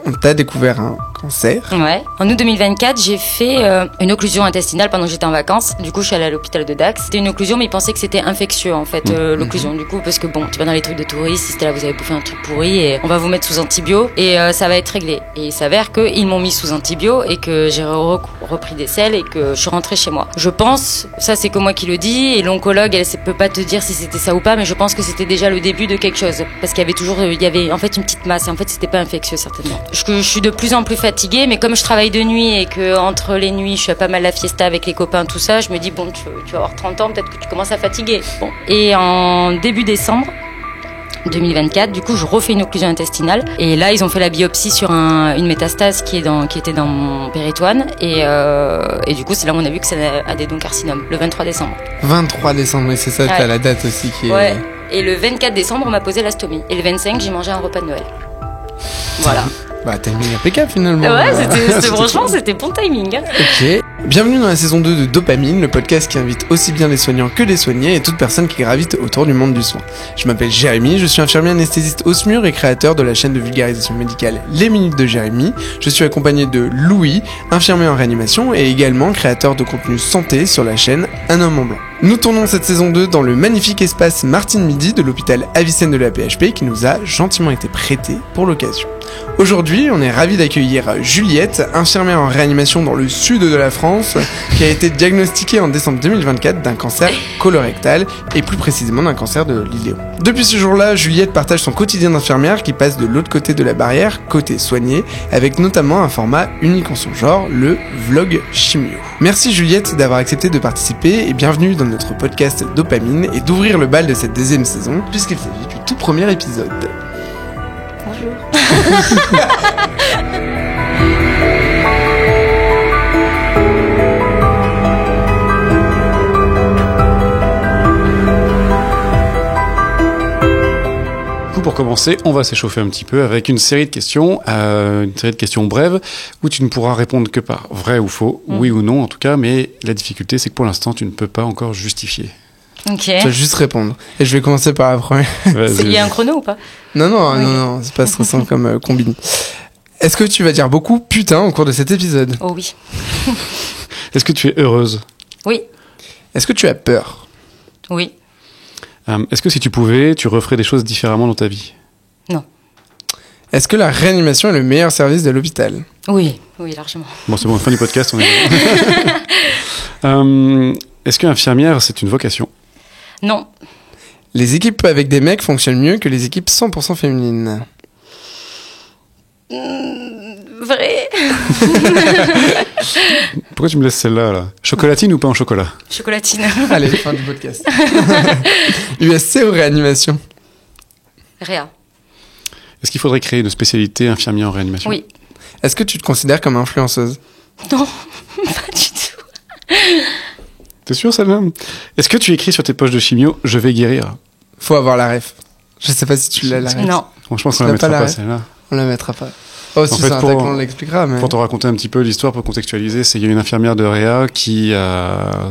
on t'a découvert un cancer. Ouais. En août 2024, j'ai fait une occlusion intestinale pendant que j'étais en vacances. Du coup, je suis allée à l'hôpital de Dax. C'était une occlusion, mais ils pensaient que c'était infectieux, en fait, l'occlusion. Du coup, parce que bon, tu vas dans les trucs de touristes, si c'était là, vous avez bouffé un truc pourri et on va vous mettre sous antibio et ça va être réglé. Et il s'avère qu'ils m'ont mis sous antibio et que j'ai repris des selles et que je suis rentrée chez moi. Je pense, ça c'est que moi qui le dis, et l'oncologue, elle peut pas te dire si c'était ça ou pas, mais je pense que c'était déjà le début de quelque chose. Parce qu'il y avait en fait une petite masse et en fait c'était pas infectieux certainement. Je suis de plus en plus fatiguée, mais comme je travaille de nuit et que entre les nuits je fais pas mal la fiesta avec les copains, tout ça, je me dis bon, tu vas avoir 30 ans, peut-être que tu commences à fatiguer. Bon. Et en début décembre 2024, du coup, je refais une occlusion intestinale et là, ils ont fait la biopsie sur une métastase qui était dans mon péritoine et du coup, c'est là où on a vu que c'est un adénocarcinome, le 23 décembre. 23 décembre, c'est ça, t'as la date aussi qui est... Ouais, et le 24 décembre, on m'a posé la stomie. Et le 25, j'ai mangé un repas de Noël. Voilà. Bah, t'as mis impeccable finalement. Ouais, franchement, c'était bon timing. Ok. Bienvenue dans la saison 2 de Dopamine, le podcast qui invite aussi bien les soignants que les soignés et toute personne qui gravite autour du monde du soin. Je m'appelle Jérémy, je suis infirmier anesthésiste au SMUR et créateur de la chaîne de vulgarisation médicale Les Minutes de Jérémy. Je suis accompagné de Louis, infirmier en réanimation et également créateur de contenu santé sur la chaîne Un Homme en Blanc. Nous tournons cette saison 2 dans le magnifique espace Martine Midi de l'hôpital Avicenne de la PHP qui nous a gentiment été prêté pour l'occasion. Aujourd'hui, on est ravis d'accueillir Juliette, infirmière en réanimation dans le sud de la France, qui a été diagnostiquée en décembre 2024 d'un cancer colorectal et plus précisément d'un cancer de l'iléo. Depuis ce jour-là, Juliette partage son quotidien d'infirmière qui passe de l'autre côté de la barrière, côté soigné, avec notamment un format unique en son genre, le vlog chimio. Merci Juliette d'avoir accepté de participer et bienvenue dans notre podcast Dopamine et d'ouvrir le bal de cette deuxième saison, puisqu'il s'agit du tout premier épisode. Bonjour. Pour commencer, on va s'échauffer un petit peu avec une série de questions brèves où tu ne pourras répondre que par vrai ou faux, oui ou non en tout cas, mais la difficulté c'est que pour l'instant tu ne peux pas encore justifier. Ok. Tu vas juste répondre. Et je vais commencer par la première. Il y a un chrono ou pas? Non, c'est pas stressant comme combine. Est-ce que tu vas dire beaucoup putain au cours de cet épisode? Oh oui. Est-ce que tu es heureuse? Oui. Est-ce que tu as peur? Oui. Est-ce que si tu pouvais, tu referais des choses différemment dans ta vie? Non. Est-ce que la réanimation est le meilleur service de l'hôpital? Oui, largement. Bon, c'est bon, fin du podcast, on est est-ce qu'infirmière, c'est une vocation? Non. Les équipes avec des mecs fonctionnent mieux que les équipes 100% féminines. Vrai. Pourquoi tu me laisses celle-là, là? Chocolatine ou pas en chocolat? Chocolatine. Allez, fin du podcast. USC ou réanimation? Réa. Est-ce qu'il faudrait créer une spécialité infirmière en réanimation? Oui. Est-ce que tu te considères comme influenceuse? Non, pas du tout. T'es sûr, celle-là? Est-ce que tu écris sur tes poches de chimio « Je vais guérir » ? Faut avoir la ref. Je sais pas si tu l'as la ref. Non. Franchement, on la mettra pas, celle-là. On la mettra pas. Oh, si c'est un tacle, on l'expliquera. Mais... Pour te raconter un petit peu l'histoire, pour contextualiser, il y a une infirmière de Réa qui,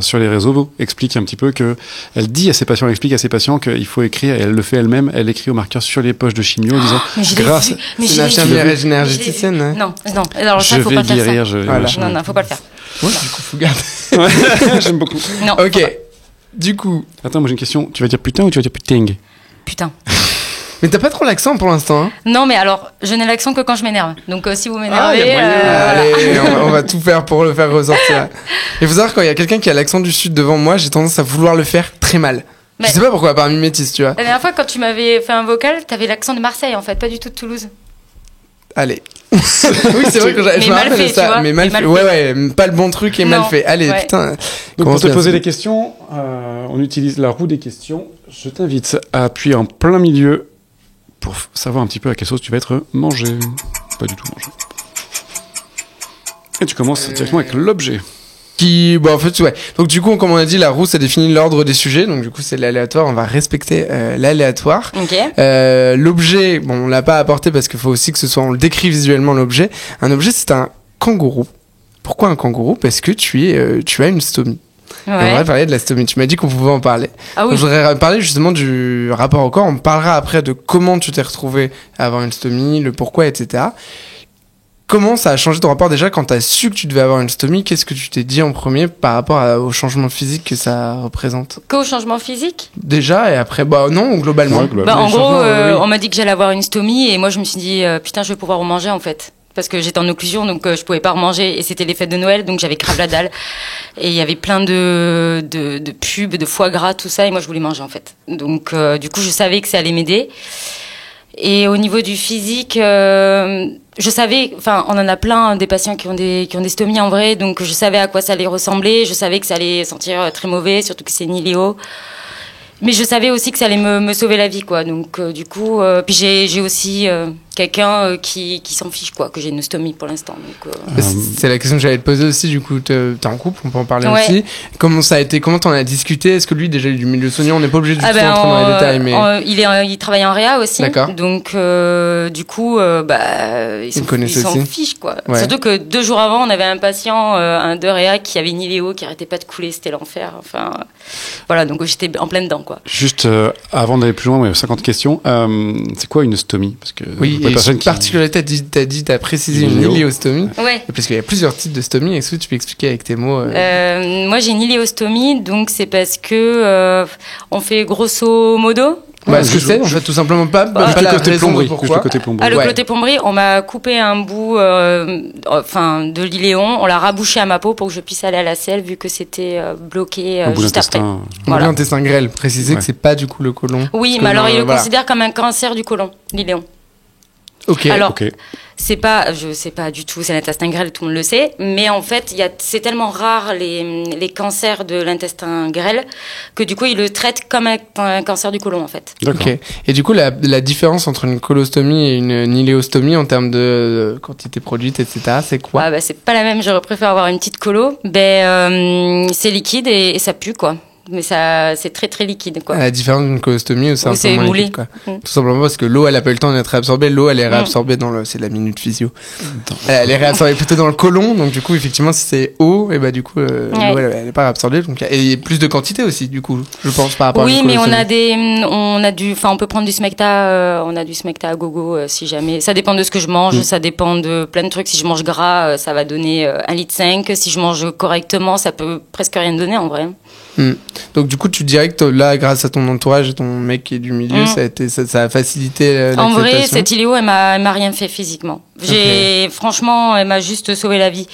sur les réseaux, explique un petit peu que, elle dit à ses patients, elle explique à ses patients qu'il faut écrire, et elle le fait elle-même, elle écrit au marqueur sur les poches de chimio, en disant, grâce. C'est une infirmière énergéticienne, hein. Non. Alors ça, faut pas faire ça. Non, faut pas le faire. Ouais, du coup, faut garder. Ouais, j'aime beaucoup. Non. Ok. Du coup. Attends, moi j'ai une question. Tu vas dire putain ou tu vas dire puting? Putain. Mais t'as pas trop l'accent pour l'instant, hein? Non, mais alors, je n'ai l'accent que quand je m'énerve. Donc, si vous m'énervez... Allez, on va tout faire pour le faire ressortir. Il faut savoir, quand il y a quelqu'un qui a l'accent du sud devant moi, j'ai tendance à vouloir le faire très mal. Mais... Je sais pas pourquoi, par mimétisme, tu vois. La dernière fois, quand tu m'avais fait un vocal, t'avais l'accent de Marseille, en fait, pas du tout de Toulouse. Allez. Oui, c'est vrai que je me rappelle ça. Mais mal fait. Ouais, pas le bon truc et mal fait. Allez, putain. Donc, pour te poser des questions, on utilise la roue des questions. Je t'invite à appuyer en plein milieu pour savoir un petit peu à quelle sauce tu vas être mangé. Pas du tout mangé. Et tu commences directement avec l'objet. En fait, ouais. Donc, du coup, comme on a dit, la roue, ça définit l'ordre des sujets. Donc, du coup, c'est l'aléatoire. On va respecter l'aléatoire. Ok. L'objet, on l'a pas apporté parce qu'il faut aussi que on le décrit visuellement, l'objet. Un objet, c'est un kangourou. Pourquoi un kangourou? Parce que tu as une stomie. Ouais. On va parler de la stomie. Tu m'as dit qu'on pouvait en parler. Ah oui. Donc, je voudrais parler justement du rapport au corps. On parlera après de comment tu t'es retrouvé à avoir une stomie, le pourquoi, etc. Comment ça a changé ton rapport déjà quand t'as su que tu devais avoir une stomie? Qu'est-ce que tu t'es dit en premier par rapport au changement physique que ça représente? Qu'au changement physique? Déjà, et après, globalement. Ouais, globalement. En gros, on m'a dit que j'allais avoir une stomie et moi je me suis dit, putain, je vais pouvoir manger en fait. Parce que j'étais en occlusion, donc je pouvais pas remanger et c'était les fêtes de Noël, donc j'avais grave la dalle. Et il y avait plein de pubs, de foie gras, tout ça, et moi je voulais manger en fait. Donc du coup, je savais que ça allait m'aider. Et au niveau du physique, je savais, enfin, on en a plein des patients qui ont des stomies en vrai, donc je savais à quoi ça allait ressembler, je savais que ça allait sentir très mauvais, surtout que c'est une iléo. Mais je savais aussi que ça allait me sauver la vie, quoi. Donc du coup, puis j'ai aussi quelqu'un qui s'en fiche, quoi, que j'ai une stomie pour l'instant. Donc c'est la question que j'allais te poser aussi. Du coup, t'es en couple, on peut en parler Ouais. aussi. Comment ça a été? Comment t'en as discuté? Est-ce que lui déjà il est du milieu soignant? On n'est pas obligé de rentrer dans les détails, mais il travaille en réa aussi. D'accord. Donc du coup, il s'en aussi. fiche, quoi. Ouais. Surtout que 2 jours avant, on avait un patient, un de réa qui avait une iléo qui arrêtait pas de couler, c'était l'enfer. Enfin, voilà, donc j'étais en plein dedans, quoi. Juste avant d'aller plus loin, il y a 50 questions. C'est quoi une stomie? Parce que oui, et une particularité, t'as précisé une iléostomie. Ouais. Parce qu'il y a plusieurs types de stomie. Est-ce que tu peux expliquer avec tes mots Moi, j'ai une iléostomie, donc c'est parce que on fait grosso modo. Ce que c'est, en fait, tout simplement pas la raison de pourquoi. Le côté plomberie. Le côté plomberie, on m'a coupé un bout de l'iléon, on l'a rabouché à ma peau pour que je puisse aller à la selle, vu que c'était bloqué juste après. Voilà. L'intestin grêle, préciser que c'est pas du coup le côlon. Oui, mais alors il le considère comme un cancer du côlon, l'iléon. Ok. Alors, c'est pas, je sais pas du tout, c'est l'intestin grêle, tout le monde le sait, mais en fait, c'est tellement rare les cancers de l'intestin grêle que du coup, ils le traitent comme un cancer du côlon, en fait. D'accord. Ok. Et du coup, la différence entre une colostomie et une iléostomie en termes de quantité produite, etc., c'est quoi? C'est pas la même, j'aurais préféré avoir une petite colo. C'est liquide et ça pue, quoi. Mais ça, c'est très très liquide, quoi. À la différence d'une colostomie où c'est un peu moins moulé. liquide, quoi. Tout simplement parce que l'eau, elle a pas eu le temps d'être réabsorbée. L'eau, elle est réabsorbée c'est la minute physio. Elle est réabsorbée plutôt dans le côlon. Donc, du coup, effectivement, si c'est eau, et du coup, l'eau, elle est pas réabsorbée. Donc, il y a plus de quantité aussi, du coup, je pense, par rapport à une colostomie. Oui, mais on peut prendre du smecta, on a du smecta à gogo, si jamais. Ça dépend de ce que je mange, ça dépend de plein de trucs. Si je mange gras, ça va donner 1,5 litre. Si je mange correctement, ça peut presque rien donner, en vrai. Donc du coup tu dirais que là grâce à ton entourage et ton mec qui est du milieu ça a facilité l'acceptation. En vrai cette iléo elle m'a rien fait physiquement. Franchement elle m'a juste sauvé la vie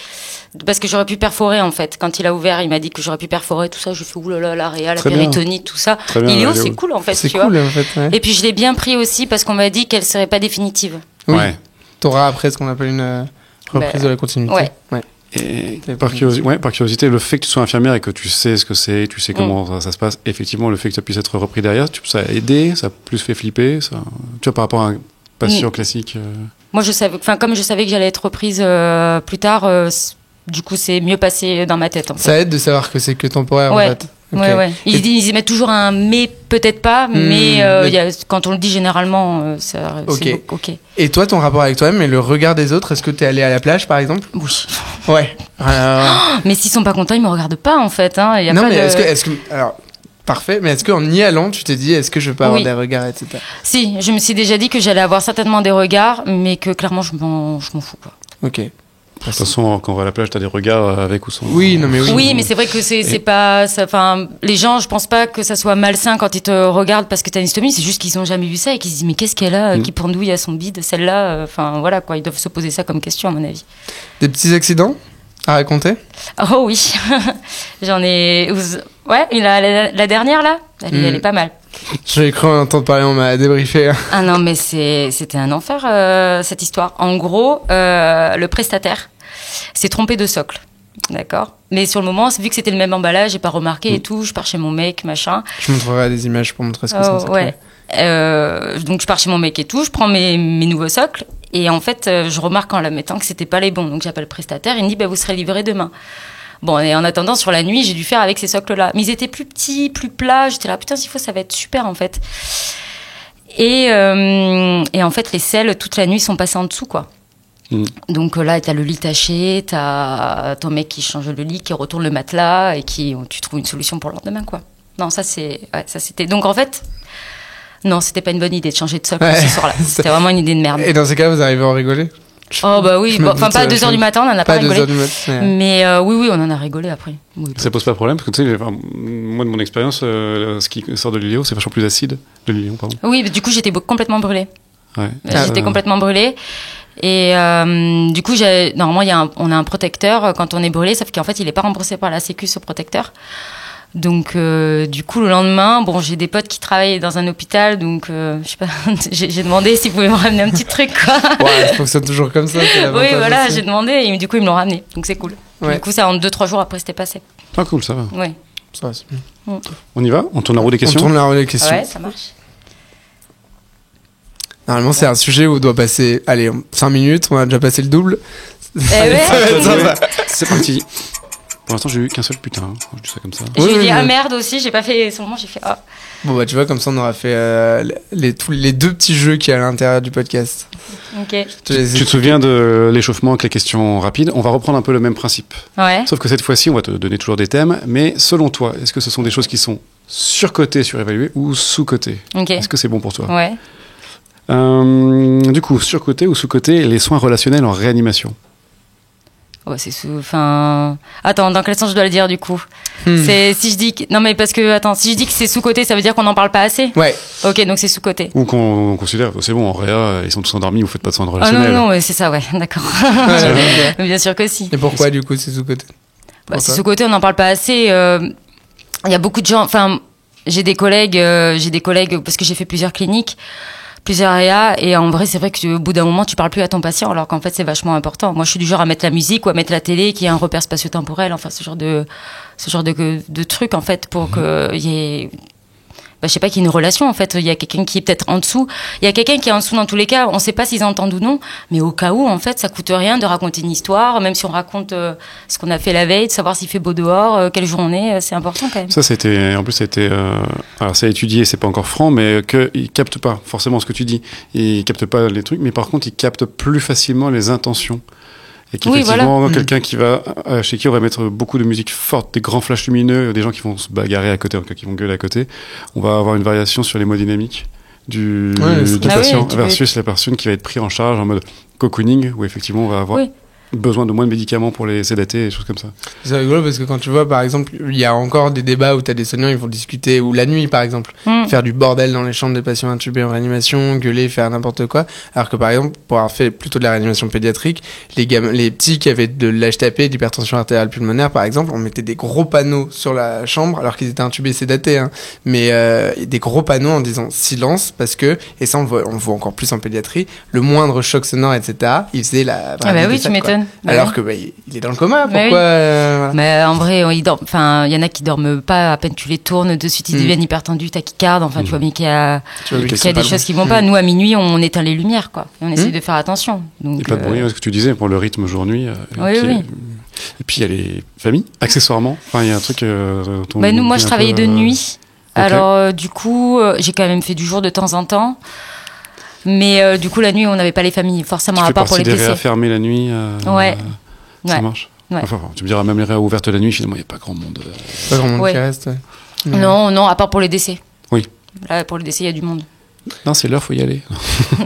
parce que j'aurais pu perforer en fait. Quand il a ouvert il m'a dit que j'aurais pu perforer tout ça, je fais oulala la réa, la péritonite, tout ça. L'iléo c'est cool en fait. C'est cool en fait. Ouais. Et puis je l'ai bien pris aussi parce qu'on m'a dit qu'elle serait pas définitive. Oui. T'auras après ce qu'on appelle une reprise de la continuité. Ouais. Et par curiosité, le fait que tu sois infirmière et que tu sais ce que c'est, tu sais comment ça se passe, effectivement, le fait que ça puisse être repris derrière, ça a aidé, ça a plus fait flipper, ça, tu vois, par rapport à un patient classique. Moi, comme je savais que j'allais être reprise plus tard, du coup, c'est mieux passé dans ma tête. En fait. Ça aide de savoir que c'est que temporaire, en fait. Okay. Ouais. Ils y mettent toujours un mais, peut-être pas, mais quand on le dit généralement, c'est ok. Et toi, ton rapport avec toi-même et le regard des autres, est-ce que t'es allé à la plage, par exemple? Oui. Ouais. Mais s'ils sont pas contents, ils me regardent pas, en fait. Hein. Non, mais est-ce que alors, parfait, mais est-ce qu'en y allant, tu t'es dit, est-ce que je peux avoir des regards, etc. Si, je me suis déjà dit que j'allais avoir certainement des regards, mais que clairement, je m'en fous, quoi. Ok. De toute façon, quand on va à la plage, t'as des regards avec ou sans. Oui, non mais oui. Oui, mais c'est vrai que c'est pas, enfin, les gens, je pense pas que ça soit malsain quand ils te regardent parce que t'as une stomie. C'est juste qu'ils ont jamais vu ça et qu'ils se disent mais qu'est-ce qu'elle a, qui pendouille à son bide, celle-là. Enfin voilà quoi, ils doivent se poser ça comme question à mon avis. Des petits accidents à raconter? Oh oui, j'en ai. Ouais, la dernière là, elle est pas mal. J'ai cru entendre parler, on m'a débriefé. Ah non, mais c'était un enfer cette histoire. En gros, le prestataire s'est trompé de socle, d'accord. Mais sur le moment, vu que c'était le même emballage, j'ai pas remarqué et tout. Je pars chez mon mec, machin. Je montrerai des images pour montrer ce que c'est. Ouais. Donc je pars chez mon mec et tout. Je prends mes nouveaux socles et en fait, je remarque en la mettant que c'était pas les bons. Donc j'appelle le prestataire. Il me dit vous serez livrés demain. Bon, et en attendant, sur la nuit, j'ai dû faire avec ces socles-là. Mais ils étaient plus petits, plus plats. J'étais là, putain, s'il faut, ça va être super, en fait. Et en fait, les selles, toute la nuit, sont passées en dessous, quoi. Donc là, t'as le lit taché, t'as ton mec qui change le lit, qui retourne le matelas et tu trouves une solution pour le lendemain, quoi. Non, ça c'était. Donc en fait, non, c'était pas une bonne idée de changer de socle ce soir-là. C'était vraiment une idée de merde. Et dans ces cas, vous arrivez à en rigoler? Oh bah oui, enfin pas à 2h du matin, on en a pas rigolé. 2h du matin. Mais oui, on en a rigolé après. Oui. Ça pose pas de problème parce que tu sais, moi de mon expérience, ce qui sort de l'Iléo, c'est vachement plus acide. De l'Iléon, pardon. Oui, du coup j'étais complètement brûlée. Ouais. J'étais complètement brûlée. Et du coup, normalement, on a un protecteur quand on est brûlé, sauf qu'en fait, il n'est pas remboursé par la Sécu, ce protecteur. Donc, du coup, le lendemain, bon, j'ai des potes qui travaillent dans un hôpital, donc je sais pas, j'ai demandé s'ils pouvaient me ramener un petit truc, quoi. Ouais, ça fonctionne toujours comme ça. Oui, voilà, j'ai demandé et du coup, ils me l'ont ramené, donc c'est cool. Ouais. Du coup, ça en 2-3 jours après, c'était passé. Ah cool, ça va. Ouais. Ça va, c'est bien. On y va? On tourne la roue des questions? On tourne la roue des questions. Ouais, ça marche. Normalement, c'est un sujet où on doit passer, 5 minutes, on a déjà passé le double. Ouais. C'est parti. Pour l'instant, j'ai eu qu'un seul putain. Je dis ça comme ça. J'ai dit, merde aussi, j'ai pas fait, sur le moment, j'ai fait, ah. Bon, bah, tu vois, comme ça, on aura fait les 2 petits jeux qui y a à l'intérieur du podcast. Ok. Tu te souviens de l'échauffement avec les questions rapides? On va reprendre un peu le même principe. Ouais. Sauf que cette fois-ci, on va te donner toujours des thèmes. Mais selon toi, est-ce que ce sont des choses qui sont surcotées, surévaluées ou sous-cotées? Ok. Est-ce que c'est bon pour toi? Ouais. Du coup, surcoté ou sous-coté les soins relationnels en réanimation? Oh, c'est enfin... Attends, dans quel sens je dois le dire du coup? C'est si je dis que... Non mais parce que attends, si je dis que c'est sous-coté, ça veut dire qu'on n'en parle pas assez? Ouais. Ok, donc c'est sous-coté. Ou qu'on considère, c'est bon, en réa, ils sont tous endormis, vous faites pas de soins Oh relationnels. non, mais c'est ça, ouais, d'accord. Ouais. Bien sûr que si. Et pourquoi, du coup, c'est sous-côté? Bah, c'est sous-coté, on n'en parle pas assez. Il y a beaucoup de gens... Enfin, j'ai des collègues, parce que j'ai fait plusieurs cliniques, plusieurs réa, et en vrai, c'est vrai qu'au bout d'un moment, tu parles plus à ton patient, alors qu'en fait, c'est vachement important. Moi, je suis du genre à mettre la musique ou à mettre la télé, qui est un repère spatio-temporel, enfin, ce genre de truc, en fait, pour qu'il y ait... je sais pas, qu'il y ait une relation, en fait. Il y a quelqu'un qui est peut-être en dessous. Il y a quelqu'un qui est en dessous dans tous les cas. On sait pas s'ils entendent ou non. Mais au cas où, en fait, ça coûte rien de raconter une histoire. Même si on raconte ce qu'on a fait la veille, de savoir s'il fait beau dehors, quel jour on est, c'est important quand même. Ça, en plus, c'était, alors, c'est étudié, c'est pas encore franc, mais qu'ils captent pas forcément ce que tu dis. Ils captent pas les trucs, mais par contre, ils captent plus facilement les intentions. Et qu'effectivement, voilà. Quelqu'un qui va, chez qui on va mettre beaucoup de musique forte, des grands flashs lumineux, des gens qui vont se bagarrer à côté, qui vont gueuler à côté, on va avoir une variation sur les mots dynamiques du patient versus la personne qui va être prise en charge en mode cocooning, où effectivement on va avoir besoin de moins de médicaments pour les sédater et des choses comme ça. C'est rigolo parce que quand tu vois, par exemple, il y a encore des débats où tu as des soignants, ils vont discuter, ou la nuit, par exemple, faire du bordel dans les chambres des patients intubés en réanimation, gueuler, faire n'importe quoi. Alors que, par exemple, pour avoir fait plutôt de la réanimation pédiatrique, les petits qui avaient de l'HTP, d'hypertension artérielle pulmonaire, par exemple, on mettait des gros panneaux sur la chambre, alors qu'ils étaient intubés sédatés, hein, mais des gros panneaux en disant silence, parce que, et ça on le voit encore plus en pédiatrie, le moindre choc sonore, etc., il faisait la... Ah bah oui, tu m'étonnes. Alors que il est dans le coma, pourquoi voilà. Mais en vrai, il y en a qui dorment pas, à peine tu les tournes, de suite ils deviennent hypertendus, tachycardes, enfin tu vois bien qu'il y a des choses qui vont pas. Nous à minuit, on éteint les lumières, quoi, et on essaie de faire attention. Donc, et pas de bruit, ce que tu disais, pour le rythme jour-nuit. Oui. Et puis il y a les familles, accessoirement. Enfin, il y a un truc. Moi, je travaillais de nuit. Okay. Alors, du coup, j'ai quand même fait du jour de temps en temps. Mais du coup, la nuit, on n'avait pas les familles, forcément, à part pour les décès. Tu fais décès. partie des réas fermées la nuit Ça marche. Ouais. Enfin, tu me diras, même les réas ouvertes la nuit, finalement, il n'y a pas grand monde. Pas grand monde qui reste, Non, à part pour les décès. Oui. Là, pour les décès, il y a du monde. Non, c'est l'heure, faut y aller.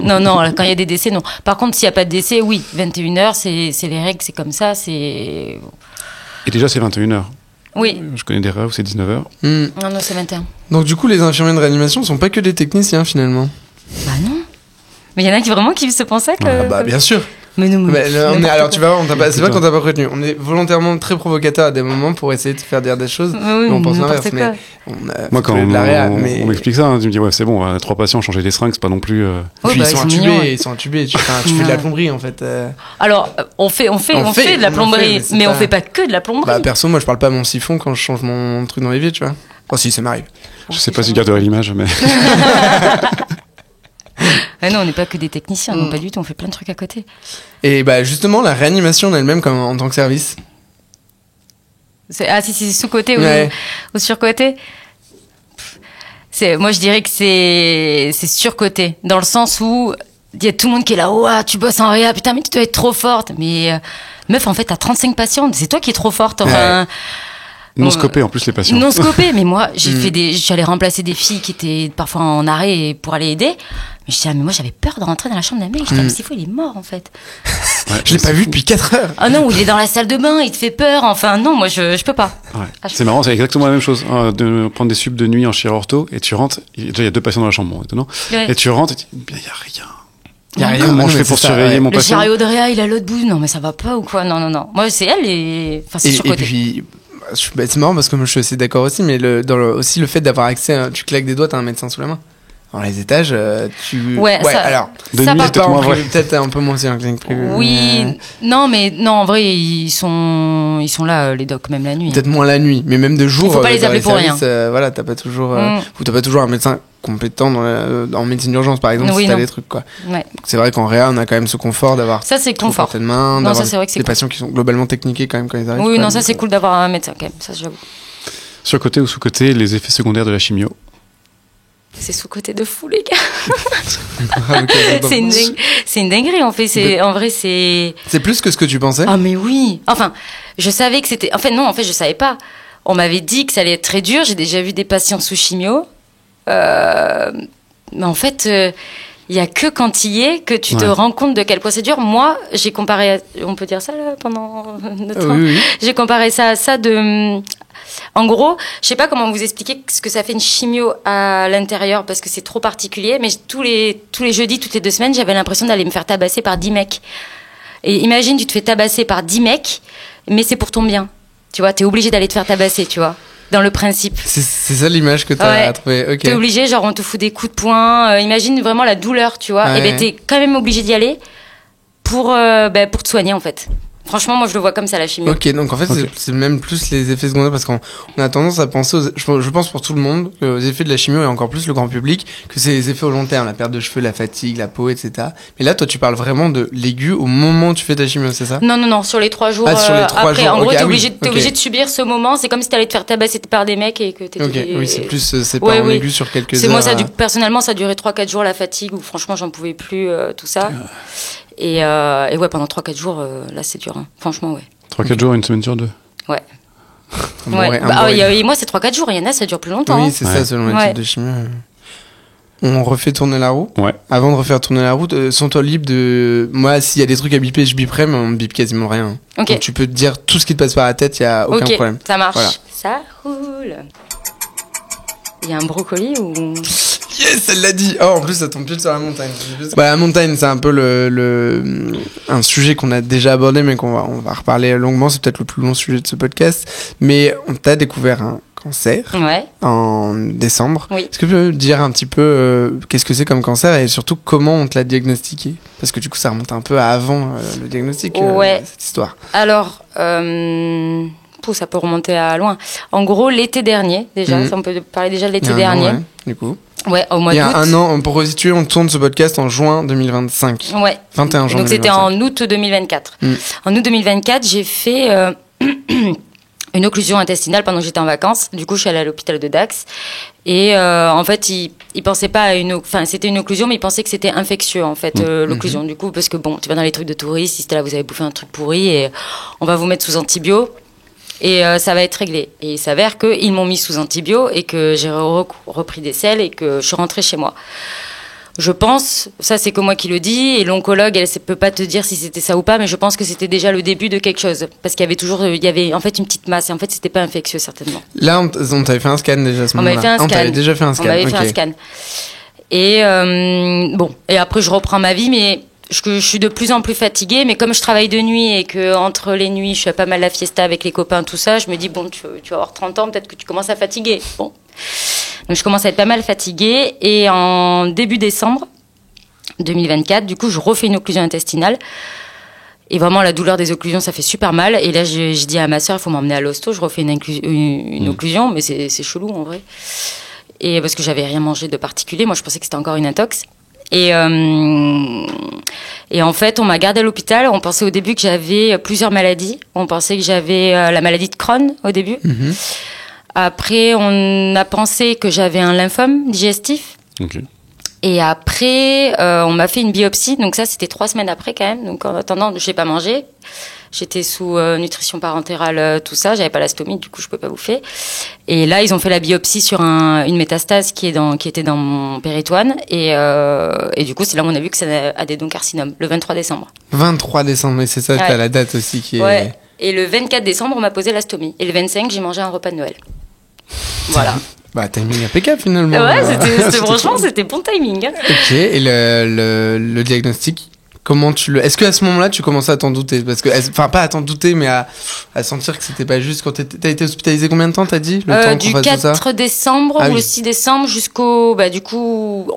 non, quand il y a des décès, non. Par contre, s'il n'y a pas de décès, oui. 21h, c'est les règles, c'est comme ça, c'est... Et déjà, c'est 21h. Oui. Je connais des réas où c'est 19h. Non, c'est 21. Donc du coup, les infirmiers de réanimation sont pas que des techniciens, finalement. Bah non. Mais il y en a qui vraiment qui se pensaient que... Ah bah bien sûr. Mais nous, alors tu vois, c'est pas qu'on t'a pas retenu. On est volontairement très provocateur à des moments pour essayer de te faire dire des choses. Oui, mais on pense l'inverse. Mais moi, quand on m'explique ça, tu me dis c'est bon, 3 patients changer des seringues, c'est pas non plus. Puis ils sont intubés. Tu fais de la plomberie en fait. Alors on fait de la plomberie, mais on fait pas que de la plomberie. Bah perso, moi je parle pas à mon siphon quand je change mon truc dans l'évier, tu vois. Oh si, ça m'arrive. Je sais pas si tu garderais l'image, mais. Ah non, on n'est pas que des techniciens, non, pas du tout, on fait plein de trucs à côté. Et bah justement, la réanimation en elle-même comme en tant que service. Si c'est sous-côté ou sur-côté. Moi je dirais que c'est sur-côté, dans le sens où il y a tout le monde qui est là, tu bosses en réa, putain mais tu dois être trop forte. Mais meuf, en fait t'as 35 patients, c'est toi qui es trop forte. Enfin. Non scopé en plus les patients. Non scopé, mais moi j'allais remplacer des filles qui étaient parfois en arrêt pour aller aider. Mais je dis, mais moi j'avais peur de rentrer dans la chambre d'un mec. Je dis, mais c'est fou, il est mort en fait. Ouais, je l'ai pas vu depuis 4 heures. Ah non, ou il est dans la salle de bain, il te fait peur. Enfin, non, moi je peux pas. Ouais. C'est marrant, c'est exactement la même chose. De prendre des subs de nuit en chirurto et tu rentres, déjà il y a 2 patients dans la chambre, bon, étonnant. Ouais. Et tu rentres et tu dis, il y a rien. Il y a rien. Comment je fais pour surveiller mon patient? Le chariot de Réa, il a l'autre bout. Non, mais ça va pas ou quoi? Non. Moi, c'est elle et. Enfin, c'est surcoté. Et puis, c'est marrant parce que moi, je suis assez d'accord aussi, mais aussi le fait d'avoir accès, tu claques des doigts, t'as un médecin sous la main. Dans les étages, Ouais, ça, alors. De ça nuit, par peut-être moins vrai. Peut-être un peu moins si un clinique privé. Oui, non, en vrai, ils sont là, les docs, même la nuit. Peut-être moins la nuit, mais même de jour. Il faut pas les appeler pour rien. Voilà, t'as pas toujours un médecin compétent en médecine d'urgence, par exemple, si t'as des trucs, quoi. Ouais. C'est vrai qu'en réa, on a quand même ce confort d'avoir. Ça, c'est confort. De main, d'avoir ça, c'est vrai que c'est des patients qui sont globalement techniqués quand même quand ils arrivent. Oui, non, ça, c'est cool d'avoir un médecin quand même, ça, j'avoue. Sur-côté ou sous-côté, les effets secondaires de la chimio? C'est sous-côté de fou, les gars. C'est une dinguerie, en fait. En vrai, c'est. C'est plus que ce que tu pensais? Ah, mais oui. Enfin, je savais que c'était. En fait, je savais pas. On m'avait dit que ça allait être très dur. J'ai déjà vu des patients sous chimio. Mais en fait, il y a que quand il y est que tu te rends compte de quel point c'est dur. Moi, j'ai comparé. On peut dire ça là pendant notre temps. Oui. J'ai comparé ça à ça de. En gros, je sais pas comment vous expliquer ce que ça fait une chimio à l'intérieur parce que c'est trop particulier, mais tous les jeudis, toutes les 2 semaines, j'avais l'impression d'aller me faire tabasser par 10 mecs. Et imagine, tu te fais tabasser par 10 mecs, mais c'est pour ton bien. Tu vois, t'es obligé d'aller te faire tabasser, tu vois, dans le principe. C'est ça l'image que t'as trouvée, ok. T'es obligé, genre on te fout des coups de poing, imagine vraiment la douleur, tu vois, et ben t'es quand même obligé d'y aller pour te soigner en fait. Franchement, moi, je le vois comme ça, la chimie. Ok, donc en fait, c'est même plus les effets secondaires parce qu'on a tendance à penser, je pense pour tout le monde, aux effets de la chimio et encore plus le grand public, que c'est les effets au long terme, la perte de cheveux, la fatigue, la peau, etc. Mais là, toi, tu parles vraiment de l'aigu au moment où tu fais ta chimio, c'est ça? Non, sur les 3 jours. Sur les 3 après, jours. En gros, t'es obligé de subir ce moment. C'est comme si t'allais te faire tabasser par des mecs et que t'étais. Ok, oui, c'est pas en aigu sur quelques heures. Moi, personnellement, ça a duré 3-4 jours, la fatigue, où franchement, j'en pouvais plus, tout ça. Et ouais, pendant 3-4 jours, là, c'est dur, hein. Franchement, ouais. 3-4 jours, une semaine sur 2. Ouais. Ouais. Moi, c'est 3-4 jours. Il y en a, ça dure plus longtemps. Oui, c'est ça, selon les types de chimio. On refait tourner la roue. Ouais. Avant de refaire tourner la roue, sens-toi libre de. Moi, s'il y a des trucs à biper, je biperai, mais on ne bip quasiment rien. Ok. Donc, tu peux te dire tout ce qui te passe par la tête, il n'y a aucun problème. Ça marche. Voilà. Ça roule. Il y a un brocoli ou. Yes, elle l'a dit. Oh, en plus, ça tombe pile sur la montagne. La montagne, c'est un peu un sujet qu'on a déjà abordé, mais on va reparler longuement. C'est peut-être le plus long sujet de ce podcast. Mais on t'a découvert un cancer en décembre. Oui. Est-ce que tu peux dire un petit peu qu'est-ce que c'est comme cancer et surtout comment on te l'a diagnostiqué? Parce que du coup, ça remonte un peu à avant le diagnostic, cette histoire. Alors, ça peut remonter à loin. En gros, l'été dernier, déjà, ça, on peut parler déjà de l'été dernier. Du coup. Ouais, au mois d'août. Il y a un an, pour resituer, on tourne ce podcast en juin 2025. Ouais. 21 juin. Donc c'était en août 2024. En août 2024, j'ai fait une occlusion intestinale pendant que j'étais en vacances. Du coup, je suis allée à l'hôpital de Dax. Et en fait, ils pensaient pas à c'était une occlusion, mais ils pensaient que c'était infectieux, en fait, l'occlusion. Du coup, parce que bon, tu vas dans les trucs de touristes, si c'était là, vous avez bouffé un truc pourri et on va vous mettre sous antibio. Et ça va être réglé. Et il s'avère qu'ils m'ont mis sous antibio et que j'ai repris des selles et que je suis rentrée chez moi. Je pense, ça c'est que moi qui le dis, et l'oncologue, elle ne peut pas te dire si c'était ça ou pas, mais je pense que c'était déjà le début de quelque chose. Parce qu'il y avait en fait une petite masse, et en fait c'était pas infectieux certainement. Là, on t'avait fait un scan déjà à ce moment-là. On m'avait déjà fait un scan. On m'avait fait un scan. Et et après je reprends ma vie, mais je suis de plus en plus fatiguée, mais comme je travaille de nuit et que entre les nuits, je fais pas mal la fiesta avec les copains, tout ça, je me dis, bon, tu vas avoir 30 ans, peut-être que tu commences à fatiguer. Bon. Donc, je commence à être pas mal fatiguée. Et en début décembre 2024, du coup, je refais une occlusion intestinale. Et vraiment, la douleur des occlusions, ça fait super mal. Et là, je dis à ma sœur, il faut m'emmener à l'hosto. Je refais une occlusion, mais c'est chelou, en vrai. Et parce que j'avais rien mangé de particulier. Moi, je pensais que c'était encore une intox. Et en fait, on m'a gardée à l'hôpital. On pensait au début que j'avais plusieurs maladies. On pensait que j'avais la maladie de Crohn au début. Après, on a pensé que j'avais un lymphome digestif. Okay. Et après, on m'a fait une biopsie. Donc ça, c'était 3 semaines après quand même. Donc en attendant, je n'ai pas mangé. J'étais sous nutrition parentérale, tout ça. J'avais pas la stomie, du coup, je pouvais pas bouffer. Et là, ils ont fait la biopsie sur une métastase qui était dans mon péritoine. Et du coup, c'est là où on a vu que c'est un adénocarcinome, le 23 décembre. 23 décembre, mais c'est ça, Ouais. t'as la date aussi qui est... Ouais. Et le 24 décembre, on m'a posé la stomie. Et le 25, j'ai mangé un repas de Noël. Voilà. Bah, timing impeccable finalement. Ouais, c'était franchement, c'était bon timing. Hein. Ok, et le diagnostic, comment tu le... Est-ce qu'à ce moment-là, tu commençais à t'en douter? Parce que, enfin, pas à t'en douter, mais à sentir que c'était pas juste quand t'as été hospitalisé combien de temps, t'as dit? Du 4 décembre Ah ou oui. le 6 décembre jusqu'au... Bah, du coup,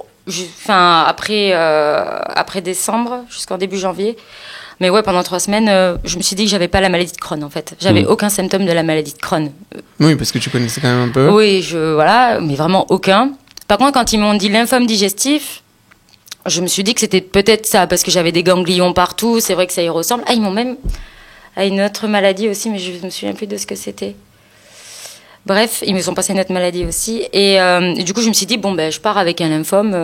après décembre, jusqu'en début janvier. Mais ouais, pendant 3 semaines, je me suis dit que j'avais pas la maladie de Crohn, en fait. J'avais aucun symptôme de la maladie de Crohn. Oui, parce que tu connaissais quand même un peu. Oui, voilà, mais vraiment aucun. Par contre, quand ils m'ont dit lymphome digestif, je me suis dit que c'était peut-être ça, parce que j'avais des ganglions partout, c'est vrai que ça y ressemble. Ah, ils m'ont même... à une autre maladie aussi, mais je me souviens plus de ce que c'était. Bref, ils me sont passé une autre maladie aussi. Et du coup, je me suis dit, bon, ben, je pars avec un lymphome.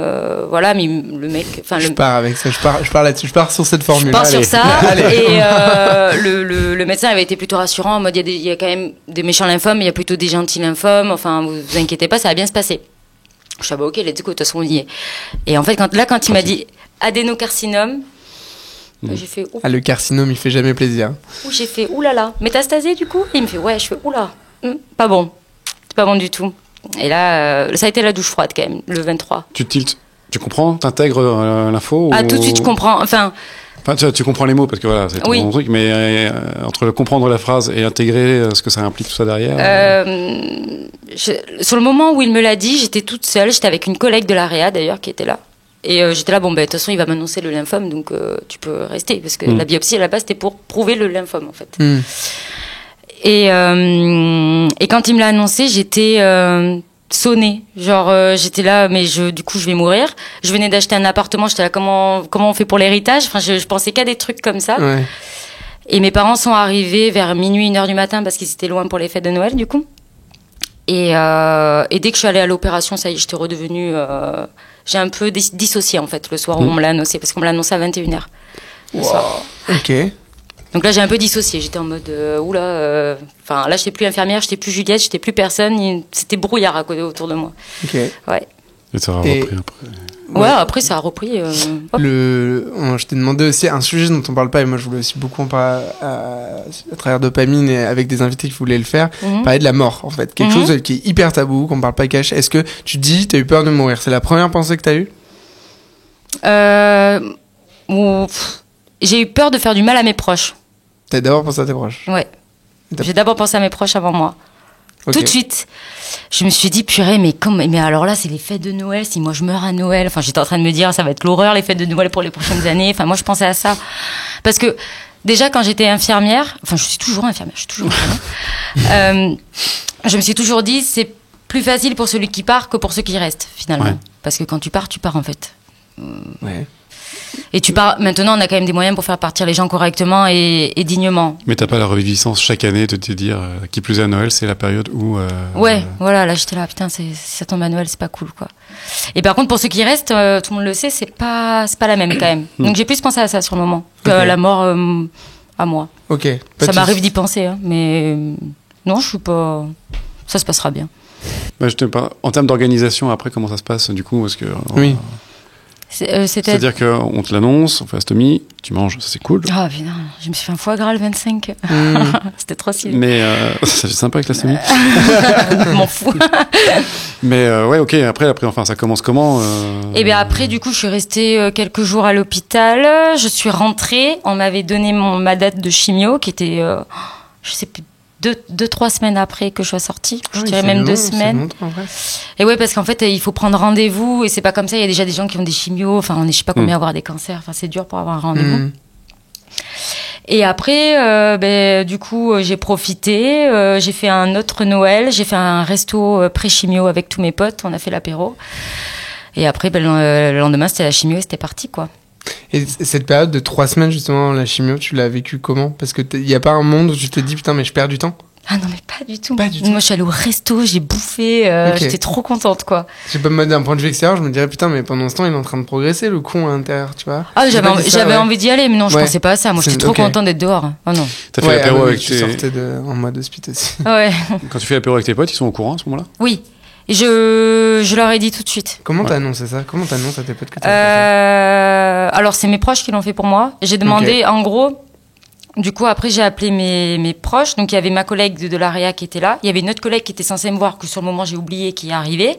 Voilà, mais le mec... Je pars avec ça, je pars là-dessus, je pars sur cette formule. Je pars sur ça. Allez. Et le médecin avait été plutôt rassurant, en mode, il y a quand même des méchants lymphomes, mais il y a plutôt des gentils lymphomes. Enfin, vous inquiétez pas, ça va bien se passer. Je suis ok, let's go, de toute façon, on y est. Et en fait, quand il m'a dit adénocarcinome, j'ai fait... Ah, le carcinome, il fait jamais plaisir. J'ai fait oulala, métastasé du coup. Et il me fait ouais, je fais oula, pas bon, c'est pas bon du tout. Et là, ça a été la douche froide quand même, le 23. Tu tiltes, tu comprends, t'intègres l'info Ah, tout de suite je comprends. Enfin, tu comprends les mots parce que voilà, c'est ton Oui. truc, mais entre le comprendre la phrase et intégrer ce que ça implique tout ça derrière. sur le moment où il me l'a dit, j'étais toute seule, j'étais avec une collègue de la réa d'ailleurs qui était là. Et j'étais là, bon, ben, de toute façon, il va m'annoncer le lymphome, donc tu peux rester. Parce que la biopsie, à la base, c'était pour prouver le lymphome, en fait. Et quand il me l'a annoncé, j'étais sonnée. Genre, j'étais là, mais du coup, je vais mourir. Je venais d'acheter un appartement, j'étais là, comment on fait pour l'héritage? Enfin, je pensais qu'à des trucs comme ça. Ouais. Et mes parents sont arrivés vers minuit, 1h du matin, parce qu'ils étaient loin pour les fêtes de Noël, du coup. Et dès que je suis allée à l'opération, ça y est, j'étais redevenue... j'ai un peu dissocié, en fait, le soir où on me l'a annoncé, parce qu'on me l'a annoncé à 21h. Wow. Ok. Donc là, j'ai un peu dissocié. J'étais en mode, oula... Enfin, là, j'étais plus infirmière, j'étais plus Juliette, j'étais plus personne. C'était brouillard à côté autour de moi. Ok. Ouais. Et ça a repris après. Ouais, après, ça a repris... hop. Je t'ai demandé aussi un sujet dont on parle pas, et moi je voulais aussi beaucoup en parler à travers Dopamine et avec des invités qui voulaient le faire, parler de la mort en fait. Quelque chose qui est hyper tabou, qu'on parle pas cash. Est-ce que tu te dis, t'as eu peur de mourir? C'est la première pensée que t'as eue? J'ai eu peur de faire du mal à mes proches. T'as d'abord pensé à tes proches? Ouais. J'ai d'abord pensé à mes proches avant moi. Ok. Tout de suite. Je me suis dit, purée, mais alors là, c'est les fêtes de Noël. Si moi je meurs à Noël, enfin, j'étais en train de me dire, ça va être l'horreur, les fêtes de Noël pour les prochaines années. Enfin, moi, je pensais à ça. Parce que, déjà, quand j'étais infirmière, enfin, je suis toujours infirmière, je me suis toujours dit, c'est plus facile pour celui qui part que pour ceux qui restent, finalement. Ouais. Parce que quand tu pars, en fait. Ouais. Et tu pars, maintenant, on a quand même des moyens pour faire partir les gens correctement et dignement. Mais t'as pas la reviviscence chaque année de te dire, qui plus est à Noël, c'est la période où... Ouais, voilà, là j'étais là, putain, si ça tombe à Noël, c'est pas cool, quoi. Et par contre, pour ceux qui restent, tout le monde le sait, c'est pas la même quand même. Donc j'ai plus pensé à ça sur le moment, que Ok. la mort à moi. Ok. Ça m'arrive d'y penser, hein, mais non, je suis pas... Ça se passera bien. Bah, en termes d'organisation, après, comment ça se passe, du coup, parce que... Oui. C'est-à-dire qu'on te l'annonce, on fait la stomie, tu manges, ça c'est cool. Ah putain, je me suis fait un foie gras le 25. C'était trop stylé. Mais c'est sympa avec la stomie. Je m'en fous. Mais ouais, ok, après, enfin, ça commence comment Et bien après, du coup, je suis restée quelques jours à l'hôpital. Je suis rentrée. On m'avait donné ma date de chimio, qui était, je sais plus, 2-3 semaines après que je sois sortie. Je dirais même 2 semaines. Et ouais, parce qu'en fait, il faut prendre rendez-vous et c'est pas comme ça. Il y a déjà des gens qui ont des chimios. Enfin, on est je sais pas combien avoir des cancers. Enfin, c'est dur pour avoir un rendez-vous. Et après, du coup, j'ai profité. J'ai fait un autre Noël. J'ai fait un resto pré-chimio avec tous mes potes. On a fait l'apéro. Et après, le lendemain, c'était la chimio et c'était parti, quoi. Et cette période de 3 semaines, justement, la chimio, tu l'as vécu comment? Parce que il y a pas un monde où tu te dis, putain, mais je perds du temps? Ah non, mais pas du tout. Pas du tout. Moi, je suis allée au resto, j'ai bouffé, j'étais trop contente, quoi. Je sais pas, d'un point de vue extérieur, je me dirais, putain, mais pendant ce temps, il est en train de progresser, le con à l'intérieur, tu vois. Ah, j'avais envie d'y aller, mais non, je pensais pas à ça. Moi, j'étais trop contente d'être dehors. Oh non. T'as fait l'apéro avec tu sortais en mode hospite aussi. Ouais. Quand tu fais l'apéro avec tes potes, ils sont au courant à ce moment-là? Oui. Et je leur ai dit tout de suite. Comment t'as annoncé ça? Comment t'annonces à tes potes que t'as fait ça? Alors, c'est mes proches qui l'ont fait pour moi. J'ai demandé, en gros... Du coup, après, j'ai appelé mes proches. Donc, il y avait ma collègue de l'AREA qui était là. Il y avait une autre collègue qui était censée me voir, que sur le moment, j'ai oublié, qui est arrivée.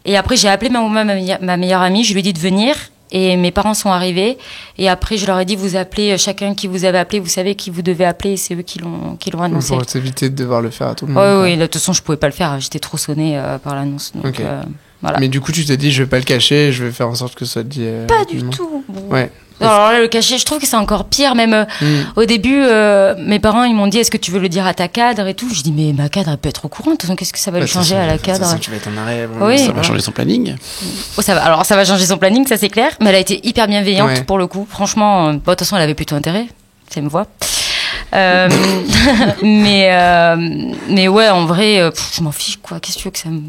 Et après, j'ai appelé ma meilleure amie. Je lui ai dit de venir. Et mes parents sont arrivés. Et après, je leur ai dit, vous appelez chacun qui vous avez appelé. Vous savez qui vous devez appeler. Et c'est eux qui l'ont annoncé. Pour t'éviter de devoir le faire à tout le monde. Oui, de toute façon, je pouvais pas le faire. J'étais trop sonnée par l'annonce. Donc, voilà. Mais du coup, tu t'es dit, je vais pas le cacher. Je vais faire en sorte que ça soit dit. Pas du tout. Bon. Ouais. Alors là, le cacher, je trouve que c'est encore pire. Même au début, mes parents, ils m'ont dit, est-ce que tu veux le dire à ta cadre et tout. Je dis, mais ma cadre, elle peut être au courant. De toute façon, qu'est-ce que ça va lui changer à la cadre? Tu vas être en arrêt. Oui. Ça va changer son planning. Oh, alors, ça va changer son planning, ça c'est clair. Mais elle a été hyper bienveillante pour le coup. Franchement, de toute façon, elle avait plutôt intérêt. Ça me voit. Mais ouais, en vrai, je m'en fiche, quoi. Qu'est-ce que tu veux que ça me...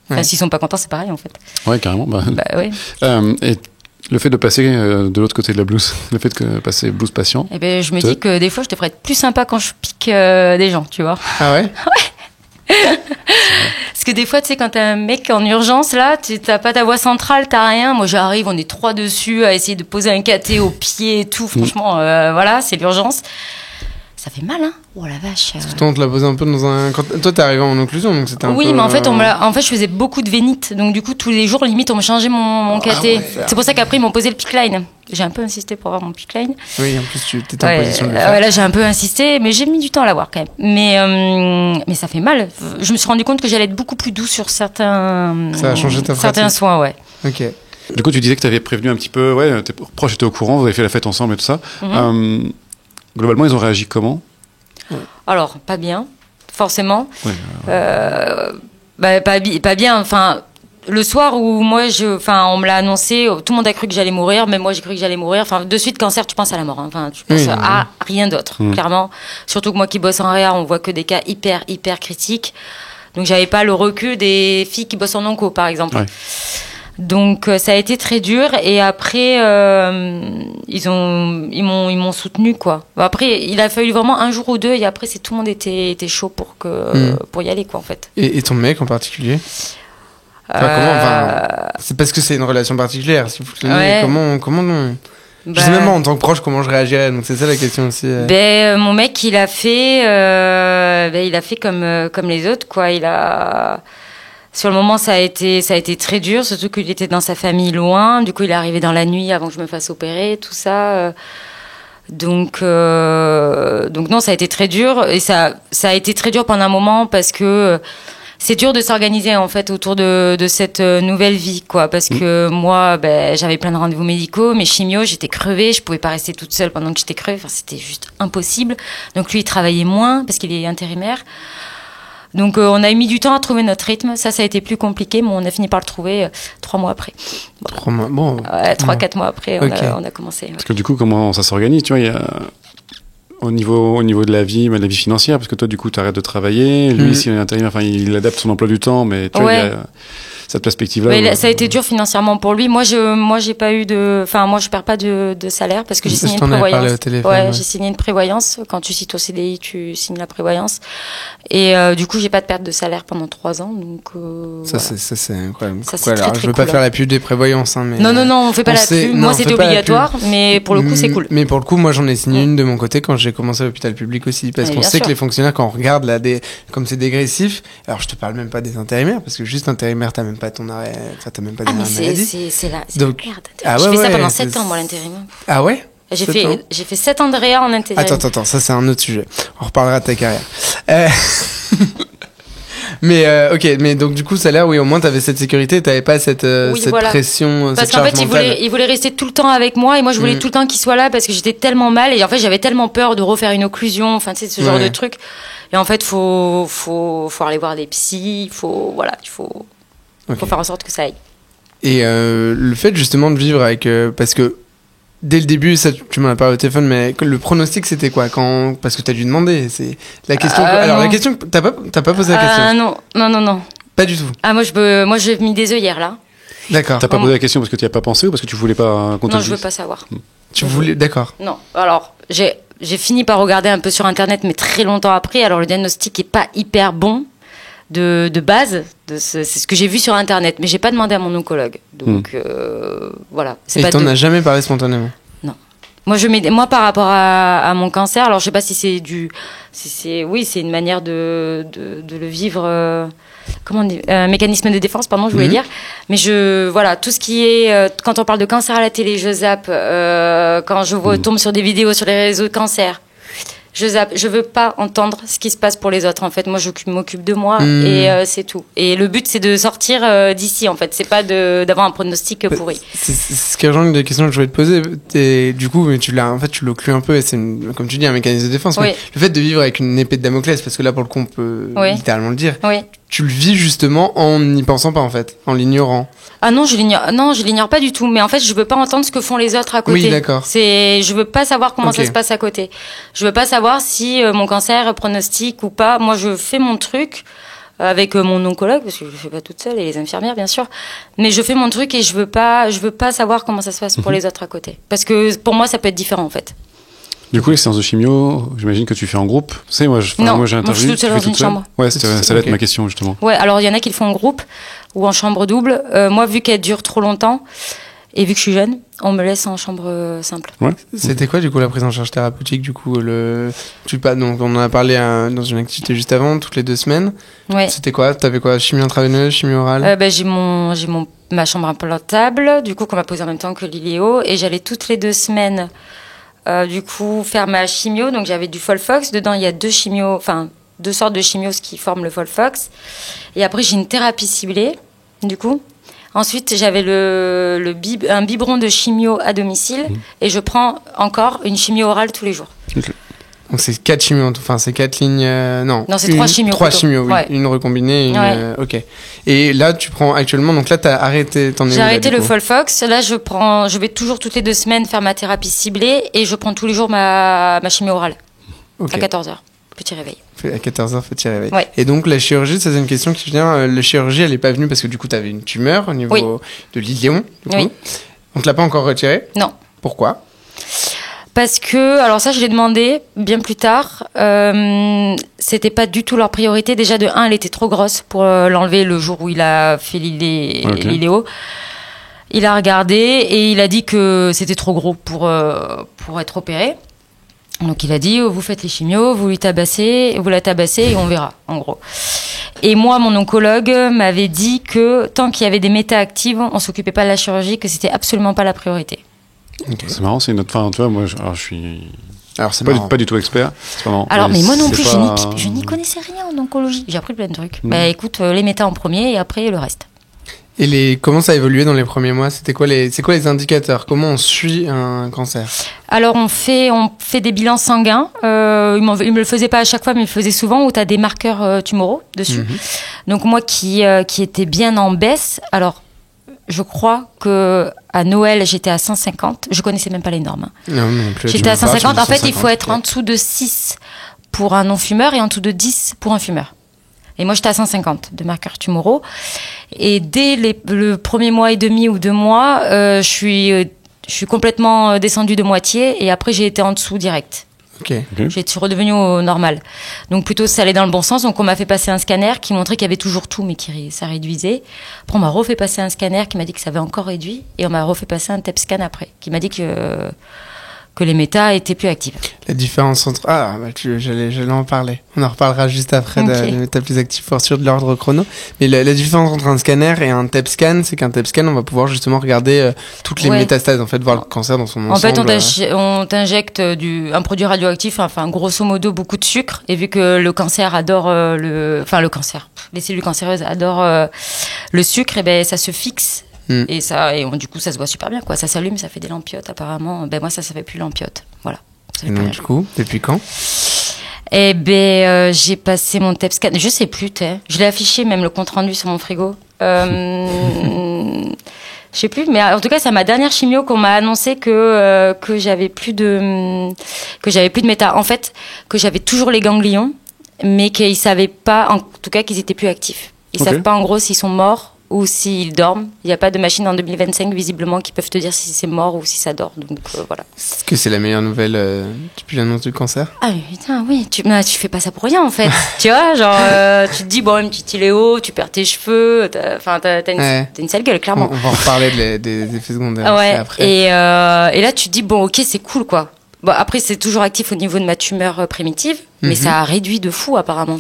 Enfin, s'ils sont pas contents, c'est pareil, en fait. Ouais, carrément. Bah ouais. Et le fait de passer de l'autre côté de la blouse, le fait de passer blouse patient. Eh ben, je me dis que des fois, je devrais être plus sympa quand je pique des gens, tu vois. Ah ouais? Ouais. Parce que des fois, tu sais, quand t'as un mec en urgence, là, t'as pas ta voix centrale, t'as rien. Moi, j'arrive, on est 3 dessus à essayer de poser un caté au pied et tout. Franchement, voilà, c'est l'urgence. Ça fait mal, hein? Oh la vache. Surtout, on te l'a posé un peu dans un. Toi, t'es arrivé en occlusion, donc c'était un peu. Oui, mais en fait, je faisais beaucoup de vénite. Donc, du coup, tous les jours, limite, on me changeait mon caté. Ouais, c'est pour ça qu'après, ils m'ont posé le pick-line. J'ai un peu insisté pour avoir mon pick-line. Oui, en plus, tu étais en position de le faire. Ouais, là, j'ai un peu insisté, mais j'ai mis du temps à l'avoir quand même. Mais ça fait mal. Je me suis rendu compte que j'allais être beaucoup plus douce sur certains. Ça a changé ta pratique. Certains soins, ouais. Ok. Du coup, tu disais que tu avais prévenu un petit peu, tes proches étaient au courant, vous avez fait la fête ensemble et tout ça. Globalement, ils ont réagi comment? Alors, pas bien, forcément. Ouais, pas bien. Enfin, le soir où moi, on me l'a annoncé, tout le monde a cru que j'allais mourir, même moi j'ai cru que j'allais mourir. Enfin, de suite, cancer, tu penses à la mort. Hein. Enfin, tu penses à rien d'autre, clairement. Surtout que moi qui bosse en réa, on voit que des cas hyper, hyper critiques. Donc, j'avais pas le recul des filles qui bossent en onco, par exemple. Ouais. Donc ça a été très dur et après ils m'ont soutenu quoi. Après il a fallu vraiment un jour ou deux et après tout le monde était chaud pour y aller quoi en fait. Et ton mec en particulier? C'est parce que c'est une relation particulière. Si vous comment non. Je sais même pas en tant que proche comment je réagirais, donc c'est ça la question aussi. Mon mec il a fait comme les autres quoi. Sur le moment, ça a été très dur, surtout qu'il était dans sa famille loin. Du coup, il est arrivé dans la nuit avant que je me fasse opérer, tout ça. Donc non, ça a été très dur. Et ça a été très dur pendant un moment parce que c'est dur de s'organiser, en fait, autour de cette nouvelle vie, quoi. Parce que moi, j'avais plein de rendez-vous médicaux, mes chimios, j'étais crevée, je pouvais pas rester toute seule pendant que j'étais crevée. Enfin, c'était juste impossible. Donc lui, il travaillait moins parce qu'il est intérimaire. Donc on a mis du temps à trouver notre rythme. Ça a été plus compliqué, mais on a fini par le trouver 3 mois après. Bon. 3 mois, bon. 3-4 mois après, on a commencé. Parce que du coup, comment ça s'organise? Tu vois, il y a au niveau de la vie financière, parce que toi, du coup, tu arrêtes de travailler. Lui, s'il est intérimaire, il adapte son emploi du temps, mais tu vois, il y a cette perspective-là. Ça a été dur financièrement pour lui. Moi, j'ai pas eu moi, je perds pas de salaire parce que j'ai signé une prévoyance. J'ai signé une prévoyance. Quand tu signes ton CDI, tu signes la prévoyance. Et du coup, j'ai pas de perte de salaire pendant 3 ans. Donc, c'est incroyable. Alors, je veux pas faire la pub des prévoyances, hein, mais. Non, on fait pas la pub. Moi, c'était obligatoire, mais pour le coup, c'est cool. Mais pour le coup, moi, j'en ai signé une de mon côté quand j'ai commencé à l'hôpital public aussi. Parce qu'on sait que les fonctionnaires, quand on regarde là, comme c'est dégressif, alors je te parle même pas des intérimaires, parce que juste intérimaire, t'as même pas ton arrêt, t'as même pas de maladie. C'est la donc, merde. J'ai fait ça pendant 7 ans, moi, l'intérim. Ah ouais? J'ai fait 7 ans de réa en intérim. Attends, ça c'est un autre sujet. On reparlera de ta carrière. Mais ok, mais donc du coup, salaire, oui, au moins t'avais cette sécurité, t'avais pas cette pression, parce cette qu'en charge fait, mentale. il voulait rester tout le temps avec moi et moi je voulais tout le temps qu'il soit là parce que j'étais tellement mal et en fait j'avais tellement peur de refaire une occlusion, enfin tu sais ce genre de truc. Et en fait, faut aller voir des psys, il faut faire en sorte que ça aille. Et le fait justement de vivre avec, parce que dès le début, ça, tu m'en as parlé au téléphone, mais le pronostic, c'était quoi parce que t'as dû demander. C'est la question. Alors, la question, t'as pas posé la question. Non. Pas du tout. Ah, moi, j'ai mis des œillères, là. D'accord. T'as pas posé la question parce que tu n'y as pas pensé ou parce que tu voulais pas qu'on te Non, le je veux dise pas savoir. Tu voulais, d'accord. Non. Alors, j'ai fini par regarder un peu sur Internet, mais très longtemps après. Alors, le diagnostic est pas hyper bon de base. C'est ce que j'ai vu sur Internet, mais j'ai pas demandé à mon oncologue. Donc, voilà. Et t'en as jamais parlé spontanément? Non. Moi, par rapport à mon cancer, alors je sais pas si c'est c'est une manière de le vivre. Comment on dit, mécanisme de défense, pardon, je voulais dire. Mais voilà, tout ce qui est, quand on parle de cancer à la télé, je zappe. Quand je tombe sur des vidéos sur les réseaux de cancer, je zappe. Je veux pas entendre ce qui se passe pour les autres. En fait, moi, je m'occupe de moi et c'est tout. Et le but, c'est de sortir d'ici. En fait, c'est pas d'avoir un pronostic pourri. C'est ce qui rejoint des questions que je voulais te poser. Et du coup, mais tu l'occlues un peu. Et c'est comme tu dis, un mécanisme de défense. Oui. Le fait de vivre avec une épée de Damoclès, parce que là, pour le coup, on peut littéralement le dire. Oui. Tu le vis justement en n'y pensant pas, en fait, en l'ignorant. Ah non, je l'ignore pas du tout. Mais en fait, je veux pas entendre ce que font les autres à côté. Oui, d'accord. Je veux pas savoir comment ça se passe à côté. Je veux pas savoir si mon cancer pronostique ou pas. Moi, je fais mon truc avec mon oncologue, parce que je le fais pas toute seule, et les infirmières, bien sûr. Mais je fais mon truc et je veux pas savoir comment ça se passe pour les autres à côté. Parce que pour moi, ça peut être différent, en fait. Du coup, les séances de chimio, j'imagine que tu fais en groupe. Tu sais, moi j'ai interviewé. Je suis toute seule dans une chambre. Ouais, ça va être ma question, justement. Ouais, alors il y en a qui le font en groupe ou en chambre double. Moi, vu qu'elle dure trop longtemps et vu que je suis jeune, on me laisse en chambre simple. Ouais. C'était quoi, du coup, la prise en charge thérapeutique, du coup, donc, on en a parlé dans une activité juste avant, toutes les 2 semaines. Ouais. C'était quoi? T'avais quoi? Chimie intraveineuse, chimie orale? J'ai ma chambre implantable, du coup, qu'on m'a posée en même temps que l'iléo, et j'allais toutes les 2 semaines. Du coup, faire ma chimio. Donc, j'avais du Folfox. Dedans, il y a 2 sortes de chimios qui forment le Folfox. Et après, j'ai une thérapie ciblée, du coup. Ensuite, j'avais un biberon de chimio à domicile. Et je prends encore une chimio orale tous les jours. Okay. Donc, c'est 4 chimios, enfin, c'est 4 lignes, non, c'est 3 chimios. 3 chimios, oui. Ouais. Une recombinée, ok. Et là, tu prends actuellement, donc là, t'as arrêté, J'ai arrêté le Folfox. Là, je vais toujours toutes les 2 semaines faire ma thérapie ciblée et je prends tous les jours ma chimio orale. Okay. À 14h. Petit réveil. À 14h, petit réveil. Ouais. Et donc, la chirurgie, ça, c'est une question qui vient, la chirurgie, elle est pas venue parce que du coup, t'avais une tumeur au niveau de l'iléon, du coup. On te l'a pas encore retirée? Non. Pourquoi? Parce que, alors ça, je l'ai demandé bien plus tard. C'était pas du tout leur priorité. Déjà, de 1, elle était trop grosse pour l'enlever le jour où il a fait l'iléo. Il a regardé et il a dit que c'était trop gros pour être opéré. Donc, il a dit, vous faites les chimios, vous la tabassez et on verra, en gros. Et moi, mon oncologue m'avait dit que tant qu'il y avait des méta-actives, on s'occupait pas de la chirurgie, que c'était absolument pas la priorité. Okay. C'est marrant, c'est une autre. Enfin, tu vois, moi, je suis. Alors, c'est pas du tout expert. C'est marrant. Alors, mais moi non plus, je n'y connaissais rien en oncologie. J'ai appris plein de trucs. Bah, écoute, les méta en premier et après le reste. Et comment ça a évolué dans les premiers mois? C'est quoi les indicateurs? Comment on suit un cancer? Alors, on fait des bilans sanguins. Il me le faisait pas à chaque fois, mais il le faisait souvent, où tu as des marqueurs tumoraux dessus. Donc, moi qui était bien en baisse, alors, je crois que à Noël, j'étais à 150. Je connaissais même pas les normes. Non plus. J'étais à 150. En fait, il faut être en dessous de 6 pour un non-fumeur et en dessous de 10 pour un fumeur. Et moi, j'étais à 150 de marqueurs tumoraux. Et dès le premier mois et demi ou 2 mois, je suis complètement descendue de moitié et après, j'ai été en dessous direct. Okay. J'ai redevenu au normal. Donc plutôt ça allait dans le bon sens. Donc on m'a fait passer un scanner qui montrait qu'il y avait toujours tout, mais ça réduisait. Après on m'a refait passer un scanner qui m'a dit que ça avait encore réduit, et on m'a refait passer un TEP scan après, qui m'a dit que les méta étaient plus actives. La différence entre... j'allais en parler. On en reparlera juste après des méta plus actives pour sûr de l'ordre chrono. Mais la différence entre un scanner et un TEP scan, c'est qu'un TEP scan, on va pouvoir justement regarder toutes les métastases, en fait, voir le cancer dans son ensemble. En fait, on t'injecte un produit radioactif, enfin, grosso modo, beaucoup de sucre. Et vu que le cancer adore le cancer, les cellules cancéreuses adorent le sucre, et ben ça se fixe. Et du coup ça se voit super bien, quoi. Ça s'allume, ça fait des lampiotes apparemment. Ben moi ça fait plus lampiote, voilà. Et donc du coup, depuis quand? J'ai passé mon TEP scan, je sais plus, je l'ai affiché même le compte rendu sur mon frigo. Je sais plus, mais en tout cas, c'est à ma dernière chimio qu'on m'a annoncé que j'avais plus de méta. En fait, que j'avais toujours les ganglions, mais qu'ils savaient pas, en tout cas, qu'ils étaient plus actifs. Ils savent pas en gros s'ils sont morts ou s'ils dorment. Il n'y a pas de machine en 2025 visiblement qui peuvent te dire si c'est mort ou si ça dort. Donc voilà. Est-ce que c'est la meilleure nouvelle depuis l'annonce du cancer? Ah mais putain, oui, tu fais pas ça pour rien en fait. Tu vois, genre tu te dis bon, une petite iléo, tu perds tes cheveux, t'as une sale gueule clairement. On va en reparler des effets secondaires après. Et là tu te dis bon, ok, c'est cool quoi. Bon, après c'est toujours actif au niveau de ma tumeur primitive, mais ça a réduit de fou apparemment.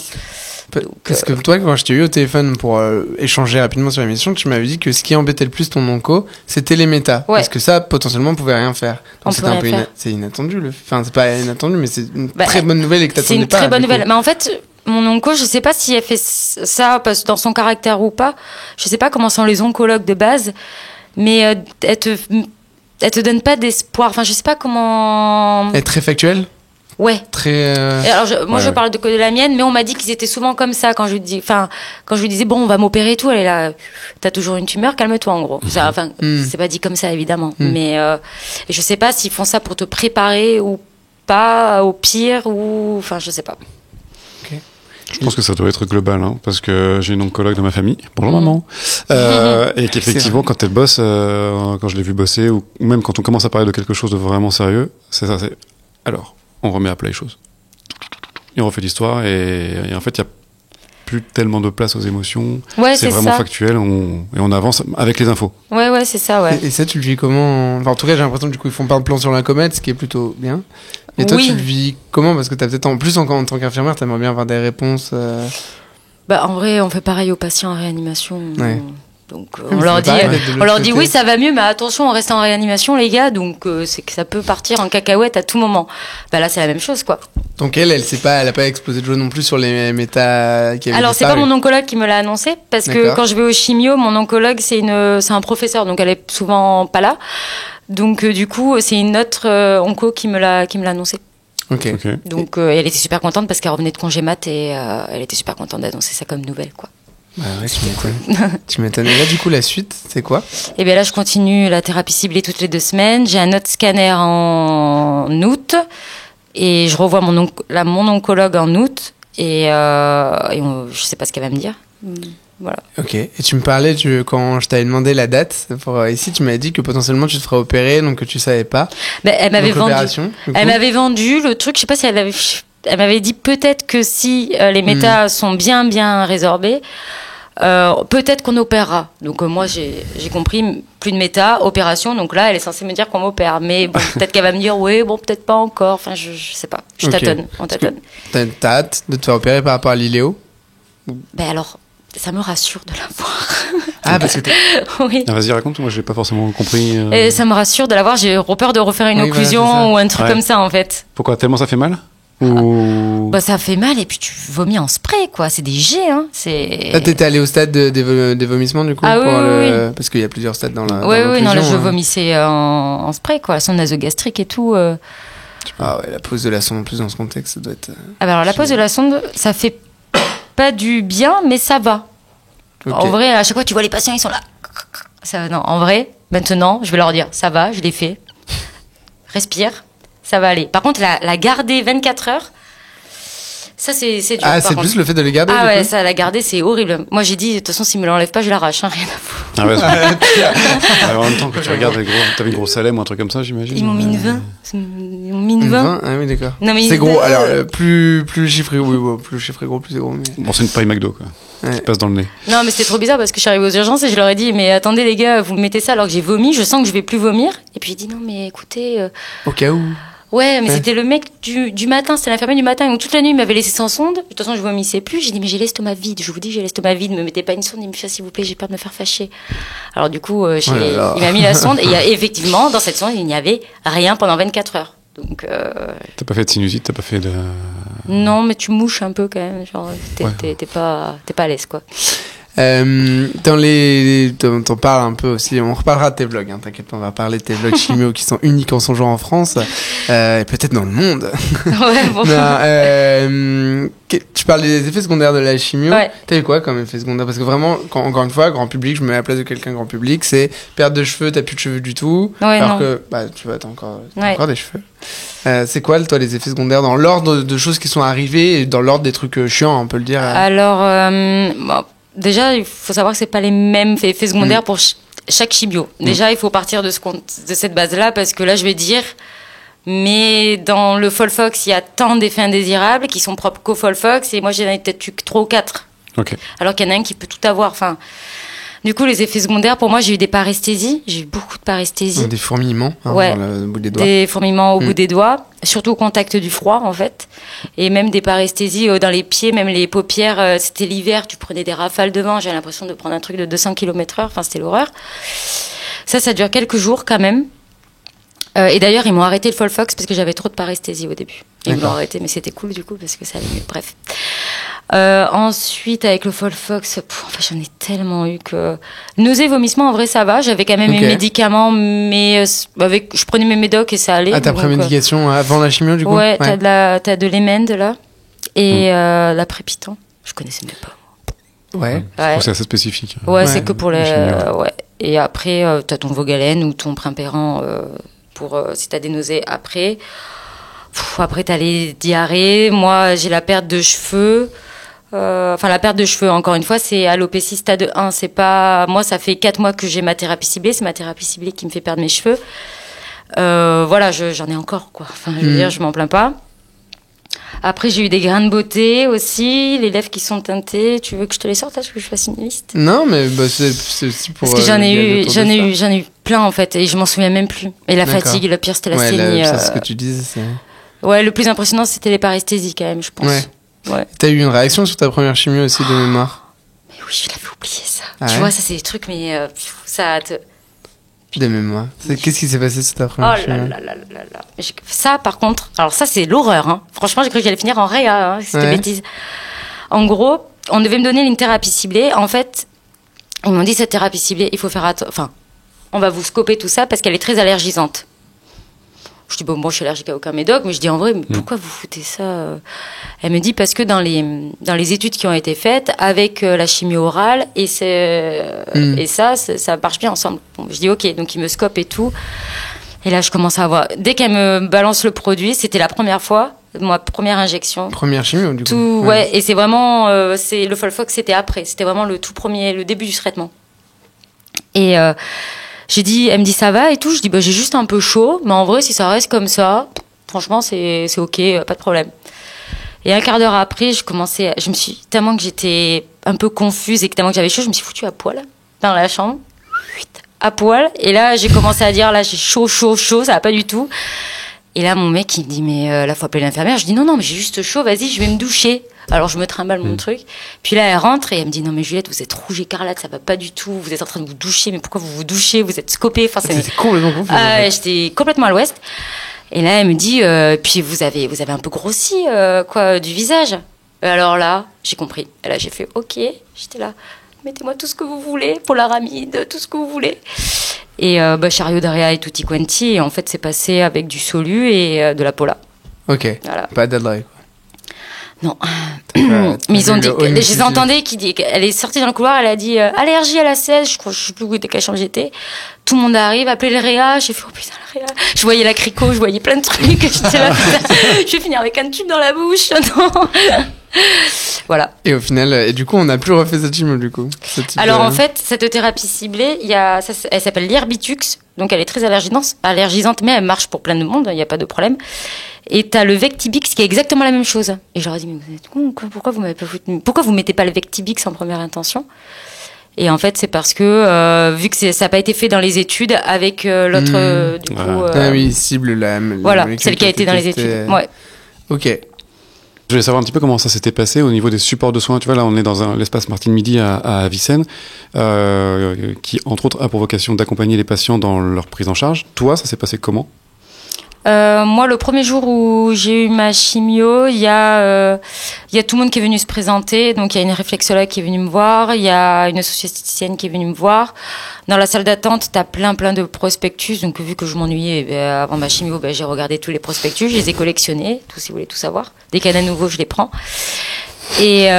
Parce que toi, quand je t'ai eu au téléphone pour échanger rapidement sur l'émission, tu m'avais dit que ce qui embêtait le plus ton onco, c'était les métas. Parce que ça, potentiellement, on pouvait rien faire. Donc c'était un peu c'est inattendu. Enfin, c'est pas inattendu, mais c'est une très bonne nouvelle et que t'attendais pas. C'est une très bonne nouvelle. Mais en fait, mon onco, je sais pas si elle fait ça parce dans son caractère ou pas. Je sais pas comment sont les oncologues de base, mais elle te donne pas d'espoir. Enfin, je sais pas comment. Elle est très factuelle. Ouais. Très. Alors je parle de la mienne, mais on m'a dit qu'ils étaient souvent comme ça quand je lui disais bon on va m'opérer et tout, elle est là, t'as toujours une tumeur, calme-toi en gros. Enfin c'est pas dit comme ça évidemment, mais je sais pas s'ils font ça pour te préparer ou pas au pire ou enfin je sais pas. Okay. Je pense que ça doit être global, hein, parce que j'ai une oncologue dans ma famille. Bonjour maman. Et qu'effectivement, quand elle bosse, quand je l'ai vu bosser, ou même quand on commence à parler de quelque chose de vraiment sérieux, c'est ça. Alors, on remet à plat les choses. Et on refait l'histoire, et en fait, il n'y a plus tellement de place aux émotions. Ouais, c'est vraiment factuel, et on avance avec les infos. Ouais, c'est ça, ouais. Et ça, tu le vis comment? Enfin, en tout cas, j'ai l'impression que du coup, ils font pas de plan sur la comète, ce qui est plutôt bien. Et toi, tu le vis comment? Parce que t'as peut-être, en plus, en tant qu'infirmière, t'aimerais bien avoir des réponses. Bah, en vrai, on fait pareil aux patients en réanimation. Ouais. Donc on leur dit oui ça va mieux mais attention on reste en réanimation les gars donc c'est que ça peut partir en cacahuète à tout moment. Bah là c'est la même chose quoi. Donc elle a pas explosé de joie non plus sur les méta qui avaient. Alors c'est pas mon oncologue qui me l'a annoncé parce que quand je vais au chimio mon oncologue c'est un professeur donc elle est souvent pas là donc du coup c'est une autre onco qui me l'a annoncé. Okay. Donc elle était super contente parce qu'elle revenait de congé mat et elle était super contente d'annoncer ça comme nouvelle quoi. Bah ouais, tu m'étonnes. Et là, du coup, la suite, c'est quoi? Et bien là, je continue la thérapie ciblée toutes les 2 semaines. J'ai un autre scanner en août. Et je revois mon oncologue en août. Et je sais pas ce qu'elle va me dire. Voilà. Ok. Et tu me parlais, quand je t'avais demandé la date pour ici, tu m'avais dit que potentiellement tu te ferais opérer, donc que tu savais pas. Ben, elle m'avait vendu le truc. Je sais pas si elle m'avait dit peut-être que si les métas sont bien résorbés, peut-être qu'on opérera. Donc moi j'ai compris, plus de méta, opération. Donc là elle est censée me dire qu'on m'opère. Mais bon, peut-être qu'elle va me dire oui, bon peut-être pas encore. Enfin je sais pas. On tâtonne. T'as hâte de te faire opérer par rapport à l'iléo? Ben alors ça me rassure de l'avoir. Ah parce que oui. Ah, vas-y raconte, moi j'ai pas forcément compris. Et ça me rassure de l'avoir. J'ai peur de refaire une occlusion ou un truc comme ça en fait. Pourquoi? Tellement ça fait mal? Bah ça fait mal et puis tu vomis en spray quoi, c'est des jets hein, c'est. Là t'étais allé au stade des vomissements du coup parce qu'il y a plusieurs stades dans la. Oui non là je vomissais en spray quoi, la sonde nasogastrique et tout. Ah ouais, la pose de la sonde en plus dans ce contexte ça doit être. Ah bah alors la pose de la sonde ça fait pas du bien mais ça va. En vrai à chaque fois tu vois les patients ils sont là. Ça non en vrai maintenant je vais leur dire ça va je l'ai fait. Respire. Ça va aller. Par contre, la garder 24 heures, ça c'est dur. Ah, c'est plus le fait de les garder. Ah ouais, ça, la garder, c'est horrible. Moi, j'ai dit, de toute façon, s'il me l'enlève pas, je l'arrache, hein, rien à foutre. Ah ouais, en même temps que tu regardes, t'avais une grosse salem ou un truc comme ça, j'imagine. Ils m'ont mis une 20. Ils m'ont mis une 20. Ah oui, d'accord. Mais c'est gros. Alors, plus le chiffre est gros, plus le chiffre est gros, plus c'est gros. Mais... Bon, c'est une paille McDo, quoi. Qui passe dans le nez. Non, mais c'était trop bizarre parce que je suis arrivée aux urgences et je leur ai dit, mais attendez, les gars, vous me mettez ça alors que j'ai vomi, je sens que je vais plus vomir. Et puis, j'ai dit, non, mais écoutez. Au cas où. Ouais, mais c'était le mec du matin, c'était l'infirmière du matin. Donc toute la nuit, il m'avait laissé sans sonde. De toute façon, je vomissais plus. J'ai dit, mais j'ai l'estomac vide. Je vous dis, j'ai l'estomac vide. Me mettez pas une sonde. Il me fait, s'il vous plaît, j'ai peur de me faire fâcher. Alors du coup, il m'a mis la sonde. Et effectivement, dans cette sonde, il n'y avait rien pendant 24 heures. Donc. T'as pas fait de sinusite, t'as pas fait de. Non, mais tu mouches un peu quand même. Genre, t'es pas à l'aise, quoi. T'en parles un peu aussi, on reparlera de tes vlogs, hein, t'inquiète pas, on va parler de tes vlogs chimio qui sont uniques en son genre en France, et peut-être dans le monde. Ouais, bon. Non, tu parles des effets secondaires de la chimio. Ouais. T'as eu quoi comme effet secondaire? Parce que vraiment, encore une fois, grand public, je me mets à la place de quelqu'un grand public, c'est perte de cheveux, t'as plus de cheveux du tout. Ouais, alors non. que, tu vois, t'as encore des cheveux. C'est quoi, toi, les effets secondaires dans l'ordre de choses qui sont arrivées et dans l'ordre des trucs chiants, on peut le dire? Alors, bon, déjà, il faut savoir que c'est pas les mêmes effets secondaires pour chaque chimio. Déjà, il faut partir de cette base-là, parce que là, je vais dire, mais dans le Folfox, il y a tant d'effets indésirables qui sont propres qu'au Folfox, et moi, j'en ai peut-être eu 3 ou 4. Ok. Alors qu'il y en a un qui peut tout avoir. Enfin, du coup, les effets secondaires, pour moi, j'ai eu des paresthésies. J'ai eu beaucoup de paresthésies. Des fourmillements, Ouais. dans le bout des doigts. Des fourmillements au bout des doigts, surtout au contact du froid, en fait. Et même des paresthésies dans les pieds, même les paupières. C'était l'hiver, tu prenais des rafales de vent. J'avais l'impression de prendre un truc de 200 km/h. Enfin, c'était l'horreur. Ça dure quelques jours quand même. Et d'ailleurs, ils m'ont arrêté le Folfox parce que j'avais trop de paresthésie au début. Ils m'ont arrêté, mais c'était cool du coup parce que ça allait mieux. Bref. Ensuite, avec le Folfox, j'en ai tellement eu que... Nausées, vomissements, en vrai, ça va. J'avais quand même mes médicaments, mais je prenais mes médocs et ça allait. Ah, ta prémédication avant la chimio, du coup? Ouais, t'as de l'Emend, là. Et la Prépitant. Je connaissais même pas. Ouais. C'est assez spécifique. Ouais, c'est que pour les... ouais. Et après, t'as ton Vogalène ou ton Primperan pour si t'as des nausées après. Après, t'as les diarrhées. Moi, j'ai la perte de cheveux. La perte de cheveux, encore une fois, c'est alopécie stade 1. C'est pas... Moi, ça fait 4 mois que j'ai ma thérapie ciblée. C'est ma thérapie ciblée qui me fait perdre mes cheveux. J'en ai encore, quoi. Enfin, je veux dire, je m'en plains pas. Après, j'ai eu des grains de beauté aussi, les lèvres qui sont teintées. Tu veux que je te les sorte, là, que je fasse une liste? Non, mais c'est aussi pour... Parce que j'en ai eu plein, en fait, et je m'en souviens même plus. Et la fatigue, le pire, c'était la saignée. C'est ce que tu disais, c'est... Ouais, le plus impressionnant, c'était les paresthésies, quand même, je pense. Ouais. T'as eu une réaction sur ta première chimio aussi, de mémoire? Mais oui, je l'avais oublié, ça. Ah tu vois, ça, c'est des trucs, mais ça te... De mémoire. Qu'est-ce qui s'est passé sur ta première chimio? Ça, par contre, alors ça, c'est l'horreur. Hein. Franchement, j'ai cru que j'allais finir en réa, c'était bêtise. En gros, on devait me donner une thérapie ciblée. En fait, ils m'ont dit, cette thérapie ciblée, il faut faire attention. Enfin, on va vous scoper tout ça parce qu'elle est très allergisante. Je dis, bon, moi, je suis allergique à aucun médoc, mais je dis, en vrai, mais pourquoi vous foutez ça? Elle me dit, parce que dans les études qui ont été faites, avec la chimio orale, et ça marche bien ensemble. Bon, je dis, ok, donc ils me scopent et tout. Et là, je commence à avoir... Dès qu'elle me balance le produit, c'était la première fois, ma première injection. Première chimio, du coup. Ouais, et c'est vraiment... le Folfox, c'était après. C'était vraiment le tout premier, le début du traitement. Et... elle me dit ça va et tout. Je dis j'ai juste un peu chaud, mais en vrai si ça reste comme ça, franchement c'est ok, pas de problème. Et un quart d'heure après, tellement que j'étais un peu confuse et tellement que j'avais chaud, je me suis foutue à poil dans la chambre, à poil. Et là j'ai commencé à dire là j'ai chaud, ça va pas du tout. Et là mon mec il me dit mais là faut appeler l'infirmière. Je dis non mais j'ai juste chaud, vas-y je vais me doucher. Alors je me trimballe mon truc. Puis là elle rentre et elle me dit non mais Juliette vous êtes rouge écarlate, ça va pas du tout, vous êtes en train de vous doucher, mais pourquoi vous vous douchez, vous êtes scopée. Enfin, c'était complètement confus. J'étais complètement à l'ouest. Et là elle me dit puis vous avez un peu grossi du visage. Alors là j'ai compris. Et là j'ai fait ok, j'étais là, mettez-moi tout ce que vous voulez, polaramide, tout ce que vous voulez. Et chariot d'Aria et tutti quanti, et en fait c'est passé avec du Solu et de la Pola. Ok, voilà. Pas d'Adlaï. Non. Mais ils ont dit, je les entendais qui dit qu'elle est sortie dans le couloir, elle a dit allergie à la 16, je sais plus où quelle chambre j'étais. Tout le monde arrive, appelez le réa, j'ai fait oh putain le réa. Je voyais la crico, je voyais plein de trucs, j'étais là, je vais finir avec un tube dans la bouche. Non. Voilà. Et au final, et du coup, on n'a plus refait cette chimio du coup. Alors en fait, cette thérapie ciblée, elle s'appelle l'Herbitux, donc elle est très allergisante, mais elle marche pour plein de monde, il n'y a pas de problème. Et t'as le Vectibix qui est exactement la même chose. Et je leur ai dit mais vous êtes con, pourquoi vous mettez pas le Vectibix en première intention? Et en fait, c'est parce que vu que ça n'a pas été fait dans les études avec l'autre du coup. cible la. Voilà, celle qui a été dans les études. Ouais. Ok. Je voulais savoir un petit peu comment ça s'était passé au niveau des supports de soins. Tu vois, là, on est dans l'espace Martine Midi à Vicenne, qui, entre autres, a pour vocation d'accompagner les patients dans leur prise en charge. Toi, ça s'est passé comment ? Moi, le premier jour où j'ai eu ma chimio, il y a tout le monde qui est venu se présenter. Donc, il y a une réflexologue qui est venue me voir, il y a une esthéticienne qui est venue me voir. Dans la salle d'attente, t'as plein de prospectus. Donc, vu que je m'ennuyais avant ma chimio, j'ai regardé tous les prospectus, je les ai collectionnés, tous si vous voulez tout savoir. Dès qu'il y en a de nouveau, je les prends. Et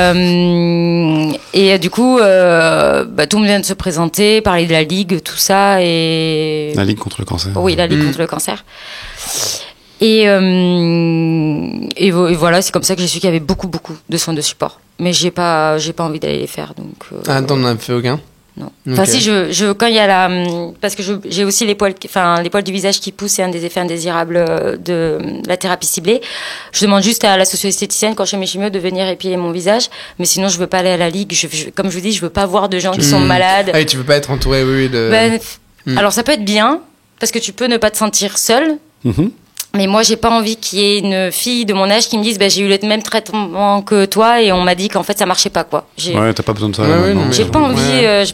du coup, tout le monde vient de se présenter, parler de la Ligue, tout ça. Et... La Ligue contre le cancer. Oui, la Ligue contre le cancer. Et voilà, c'est comme ça que j'ai su qu'il y avait beaucoup de soins de support. Mais j'ai pas envie d'aller les faire. Donc, t'en as fait aucun? Non. Okay. Enfin, si, quand il y a parce que j'ai aussi les poils du visage qui poussent, c'est un des effets indésirables de la thérapie ciblée. Je demande juste à la socio-esthéticienne, quand je fais mes chimios, de venir épiler mon visage. Mais sinon, je veux pas aller à la Ligue. Comme je vous dis, je veux pas voir de gens qui sont malades. Ah oui, tu veux pas être entouré, oui, de... Alors, ça peut être bien, parce que tu peux ne pas te sentir seule. Mais moi, j'ai pas envie qu'il y ait une fille de mon âge qui me dise, j'ai eu le même traitement que toi et on m'a dit qu'en fait, ça marchait pas, quoi. Ouais, t'as pas besoin de ça. J'ai pas envie, je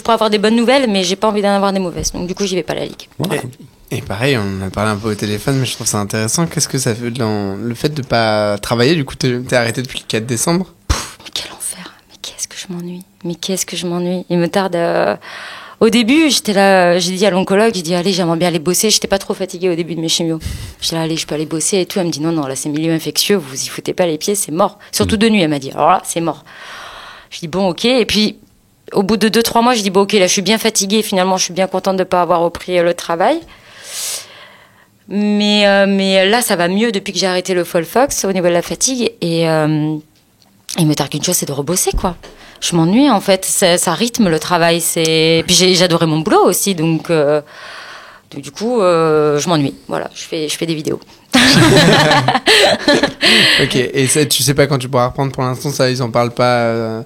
pourrais avoir des bonnes nouvelles, mais j'ai pas envie d'en avoir des mauvaises. Donc, du coup, j'y vais pas à la Ligue. Ouais. Et pareil, on a parlé un peu au téléphone, mais je trouve ça intéressant. Qu'est-ce que ça fait le fait de pas travailler? Du coup, t'es arrêté depuis le 4 décembre? Mais quel enfer. Mais qu'est-ce que je m'ennuie. Il me tarde Au début, j'étais là, j'ai dit à l'oncologue, j'ai dit, allez, j'aimerais bien aller bosser. J'étais pas trop fatiguée au début de mes chimios. J'étais là, allez, je peux aller bosser et tout. Elle me dit, non, là, c'est milieu infectieux, vous y foutez pas les pieds, c'est mort. Surtout de nuit, elle m'a dit, alors là, c'est mort. Je dis, bon, ok. Et puis, au bout de 2-3 mois, je dis, bon, ok, là, je suis bien fatiguée. Finalement, je suis bien contente de pas avoir repris le travail. Mais là, ça va mieux depuis que j'ai arrêté le Folfox au niveau de la fatigue. Et il me tarde qu'une chose, c'est de rebosser, quoi. Je m'ennuie, en fait. Ça rythme le travail. Puis j'adorais mon boulot aussi, donc du coup, je m'ennuie. Voilà, je fais des vidéos. Ok, et ça, tu sais pas quand tu pourras reprendre pour l'instant, ça, ils en parlent pas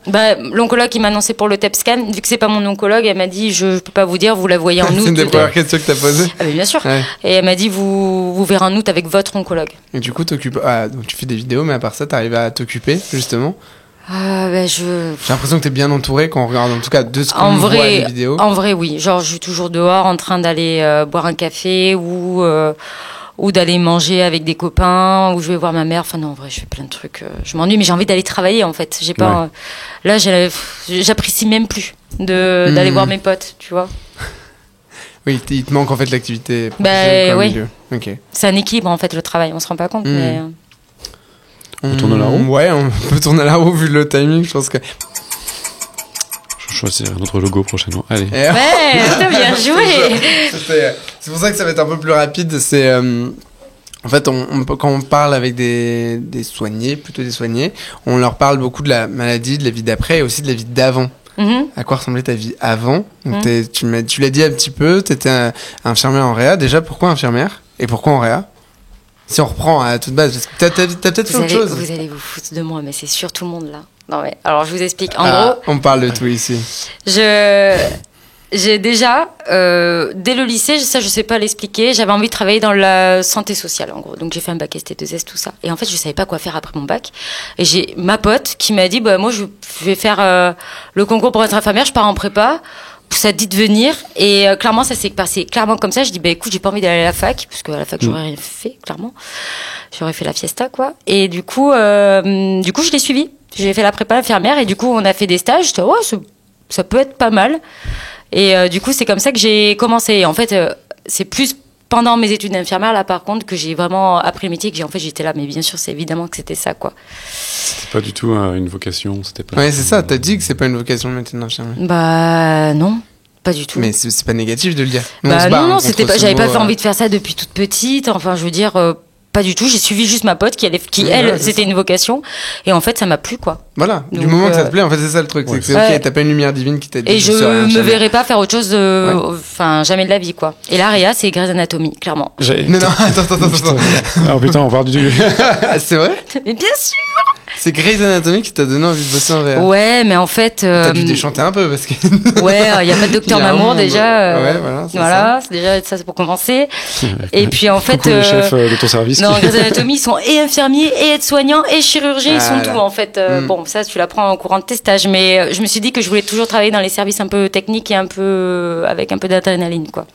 L'oncologue qui m'a annoncé pour le TEP scan, vu que c'est pas mon oncologue, elle m'a dit, je peux pas vous dire, vous la voyez en août. C'est une des premières questions que t'as posées. Ah, mais bien sûr. Ouais. Et elle m'a dit, vous verrez en août avec votre oncologue. Et du coup, donc tu fais des vidéos, mais à part ça, t'arrives à t'occuper, justement? J'ai l'impression que t'es bien entouré quand on regarde, en tout cas, de ce qu'on voit les vidéos. En vrai, oui. Genre, je suis toujours dehors en train d'aller boire un café ou d'aller manger avec des copains, ou je vais voir ma mère. Enfin, non, en vrai, je fais plein de trucs. Je m'ennuie, mais j'ai envie d'aller travailler, en fait. J'ai pas, là, j'apprécie même plus d'aller voir mes potes, tu vois. Oui, il te manque, en fait, l'activité professionnelle. Oui. Ok. C'est un équilibre, en fait, le travail. On se rend pas compte, mais... On tourne à la roue? Ouais, on peut tourner à la roue vu le timing, je pense que... Je choisis un autre logo prochainement. Allez. Ouais, t'as bien joué. C'est pour ça que ça va être un peu plus rapide. C'est... En fait, quand on parle avec des soignés, plutôt des soignés, on leur parle beaucoup de la maladie, de la vie d'après et aussi de la vie d'avant. À quoi ressemblait ta vie avant? Donc tu l'as dit un petit peu, t'étais infirmière en réa. Déjà, pourquoi infirmière? Et pourquoi en réa? Si on reprend à toute base, parce que t'as peut-être fait autre chose. Vous allez vous foutre de moi, mais c'est sûr tout le monde là. Non mais, alors je vous explique. En gros... On parle de tout ici. J'ai déjà, dès le lycée, ça je sais pas l'expliquer, j'avais envie de travailler dans la santé sociale en gros. Donc j'ai fait un bac ST2S, tout ça. Et en fait je savais pas quoi faire après mon bac. Et j'ai ma pote qui m'a dit, moi je vais faire le concours pour être infirmière, je pars en prépa. Ça te dit de venir, et clairement ça s'est passé clairement comme ça. Je dis écoute, j'ai pas envie d'aller à la fac parce qu'à la fac j'aurais rien fait, clairement j'aurais fait la fiesta, quoi. Et du coup je l'ai suivi, j'ai fait la prépa infirmière et du coup on a fait des stages. J'étais ça peut être pas mal, et du coup c'est comme ça que j'ai commencé. En fait c'est plus pendant mes études d'infirmière là par contre que j'ai vraiment appris le métier, que j'étais là, mais bien sûr c'est évidemment que c'était ça, quoi. C'était pas du tout une vocation, c'était pas... Ouais, c'est ça, t'as dit que c'est pas une vocation le métier d'infirmière. Non, pas du tout. Mais c'est pas négatif de le dire. Non, c'était pas, j'avais pas envie de faire ça depuis toute petite, enfin je veux dire... Pas du tout, j'ai suivi juste ma pote qui elle, c'était une vocation, et en fait ça m'a plu, quoi. Voilà, donc, du moment que ça te plaît, en fait c'est ça le truc, c'est que c'est ok, t'as pas une lumière divine qui t'a dit. Et je me verrais pas faire autre chose, jamais de la vie, quoi. Et la réa, c'est Grey's Anatomy, clairement. Non, attends. Ah putain, on parle du... C'est vrai? Mais bien sûr. C'est Grey's Anatomy qui t'a donné envie de bosser en réa. Ouais, mais en fait... T'as dû déchanter un peu, parce que... Ouais, il y a pas de docteur Mamour, déjà. Ouais, voilà, c'est déjà ça, c'est pour commencer. Et puis en fait... les chefs de ton service. Non, Grey's Anatomy, ils sont et infirmiers, et aides-soignants, et chirurgiens, ils sont tout, en fait. Bon, ça, tu l'apprends en courant de tes stages, mais je me suis dit que je voulais toujours travailler dans les services un peu techniques et avec un peu d'adrénaline, quoi.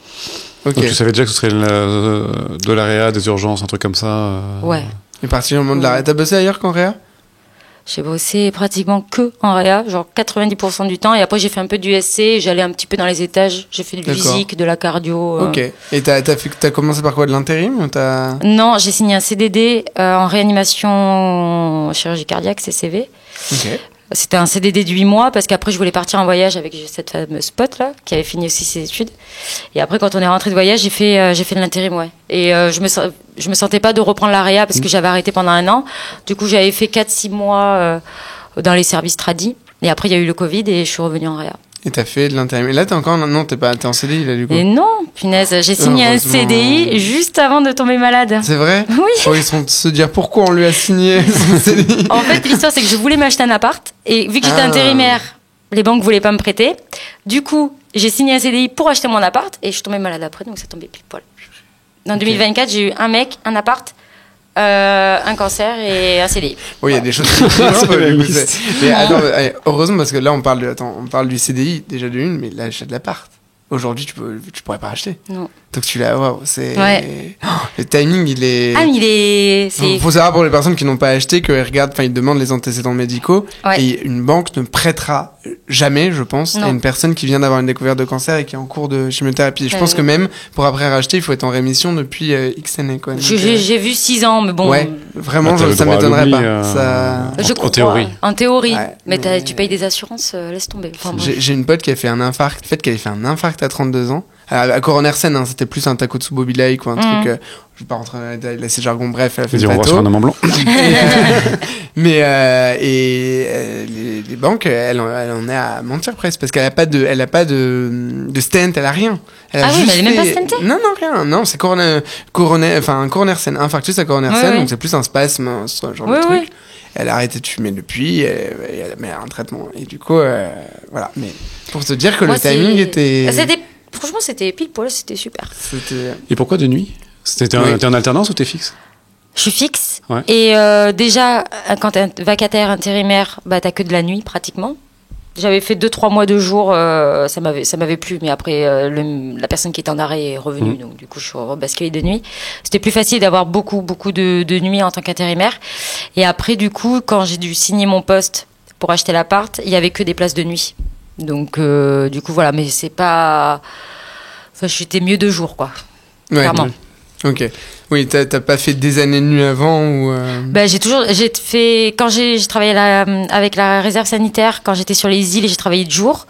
Ok. Donc tu savais déjà que ce serait de la réa, des urgences, un truc comme ça. Ouais. Et particulièrement de la réa. T'as bossé ailleurs qu'en réa? J'ai bossé pratiquement que en réa, genre 90% du temps. Et après, j'ai fait un peu du SC, j'allais un petit peu dans les étages. J'ai fait du physique, de la cardio. Ok. Et t'as commencé par quoi? De l'intérim ou Non, j'ai signé un CDD en réanimation chirurgie cardiaque, CCV. Ok. C'était un CDD de 8 mois parce qu'après, je voulais partir en voyage avec cette fameuse pote là, qui avait fini aussi ses études. Et après, quand on est rentré de voyage, j'ai fait de l'intérim, ouais. Et je me sentais pas de reprendre la réa parce que j'avais arrêté pendant 1 an. Du coup, j'avais fait 4-6 mois dans les services tradis. Et après, il y a eu le Covid et je suis revenue en réa. Et t'as fait de l'intérim. Et là, t'es en CDI, là, du coup. Et non, punaise, j'ai signé un CDI juste avant de tomber malade. C'est vrai? Oui. Oh, ils sont de se dire pourquoi on lui a signé son CDI. En fait, l'histoire, c'est que je voulais m'acheter un appart. Et vu que j'étais intérimaire, les banques voulaient pas me prêter. Du coup, j'ai signé un CDI pour acheter mon appart. Et je suis tombée malade après, donc ça tombait pile poil. En 2024, j'ai eu un mec, un appart, un cancer et un CDI. Oui, il y a des choses qui mais attends, heureusement, parce que là, on parle du CDI, déjà de une, mais l'achat de l'appart. Aujourd'hui, tu pourrais pas acheter. Non. Donc tu l'as, waouh, c'est... Ouais. Oh, le timing, il est... Ah, mais il est... Faut savoir pour les personnes qui n'ont pas acheté qu'elles regardent, ils demandent les antécédents médicaux. Ouais. Et une banque ne prêtera jamais, je pense, à une personne qui vient d'avoir une découverte de cancer et qui est en cours de chimiothérapie. Je pense que même pour après racheter, il faut être en rémission depuis X années, quoi. J'ai vu 6 ans, mais bon. Ouais, vraiment, ça m'étonnerait pas. Ça... En théorie. En théorie. Ouais, mais tu payes des assurances, laisse tomber. Enfin, j'ai une pote qui a fait un infarct. En fait, qu'elle avait fait un infarct à 32 ans. À Coroner Sen, c'était plus un Takotsubo-like ou un truc. Je vais pas rentrer dans les détails, là, c'est jargon. Bref, elle a fait le on voit sur un homme blanc. Mais les banques, elle en est à mentir presque parce qu'elle a pas de stent, elle a rien. Elle a oui, mais elle est même pas stentée. Non, rien. Non, c'est Coroner Sen, infarctus à Coroner Sen, donc c'est plus un spasme, ce genre de truc. Oui. Elle a arrêté de fumer depuis, elle a mis un traitement. Et du coup, voilà. Mais pour te dire que le timing était... Franchement, c'était pile poil, c'était super. Et pourquoi de nuit? T'es en alternance ou t'es fixe? Je suis fixe. Ouais. Et déjà, quand t'es vacataire intérimaire, t'as que de la nuit pratiquement. J'avais fait 2-3 mois de jour, ça m'avait plu, mais après la personne qui était en arrêt est revenue, donc du coup je suis rebasculée de nuit. C'était plus facile d'avoir beaucoup de nuits en tant qu'intérimaire. Et après du coup, quand j'ai dû signer mon poste pour acheter l'appart, il y avait que des places de nuit. Donc du coup voilà, mais c'est pas... Enfin, j'étais mieux de jour, quoi. Ouais, clairement. Ok. Oui, t'as pas fait des années de nuit avant ou j'ai fait quand j'ai travaillé avec la réserve sanitaire, quand j'étais sur les îles, j'ai travaillé de jour.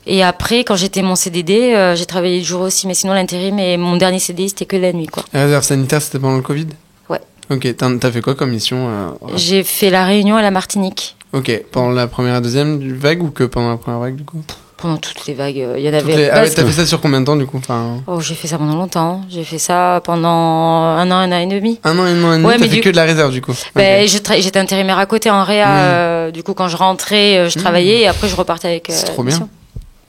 Et après, quand j'étais mon CDD, j'ai travaillé de jour aussi, mais sinon l'intérim et mon dernier CDI c'était que la nuit, quoi. La réserve sanitaire, c'était pendant le Covid? Ouais. Ok. T'as fait quoi comme mission J'ai fait la Réunion et la Martinique. Ok. Pendant la première et deuxième vague ou que pendant la première vague du coup? Pendant toutes les vagues, il y en avait. T'as fait ça sur combien de temps du coup? Oh, j'ai fait ça pendant longtemps. J'ai fait ça pendant un an et demi. Un an et demi. Ouais, t'as fait que de la réserve du coup. Okay. J'étais intérimaire à côté en réa. Du coup, quand je rentrais, je travaillais et après je repartais avec. C'est trop bien.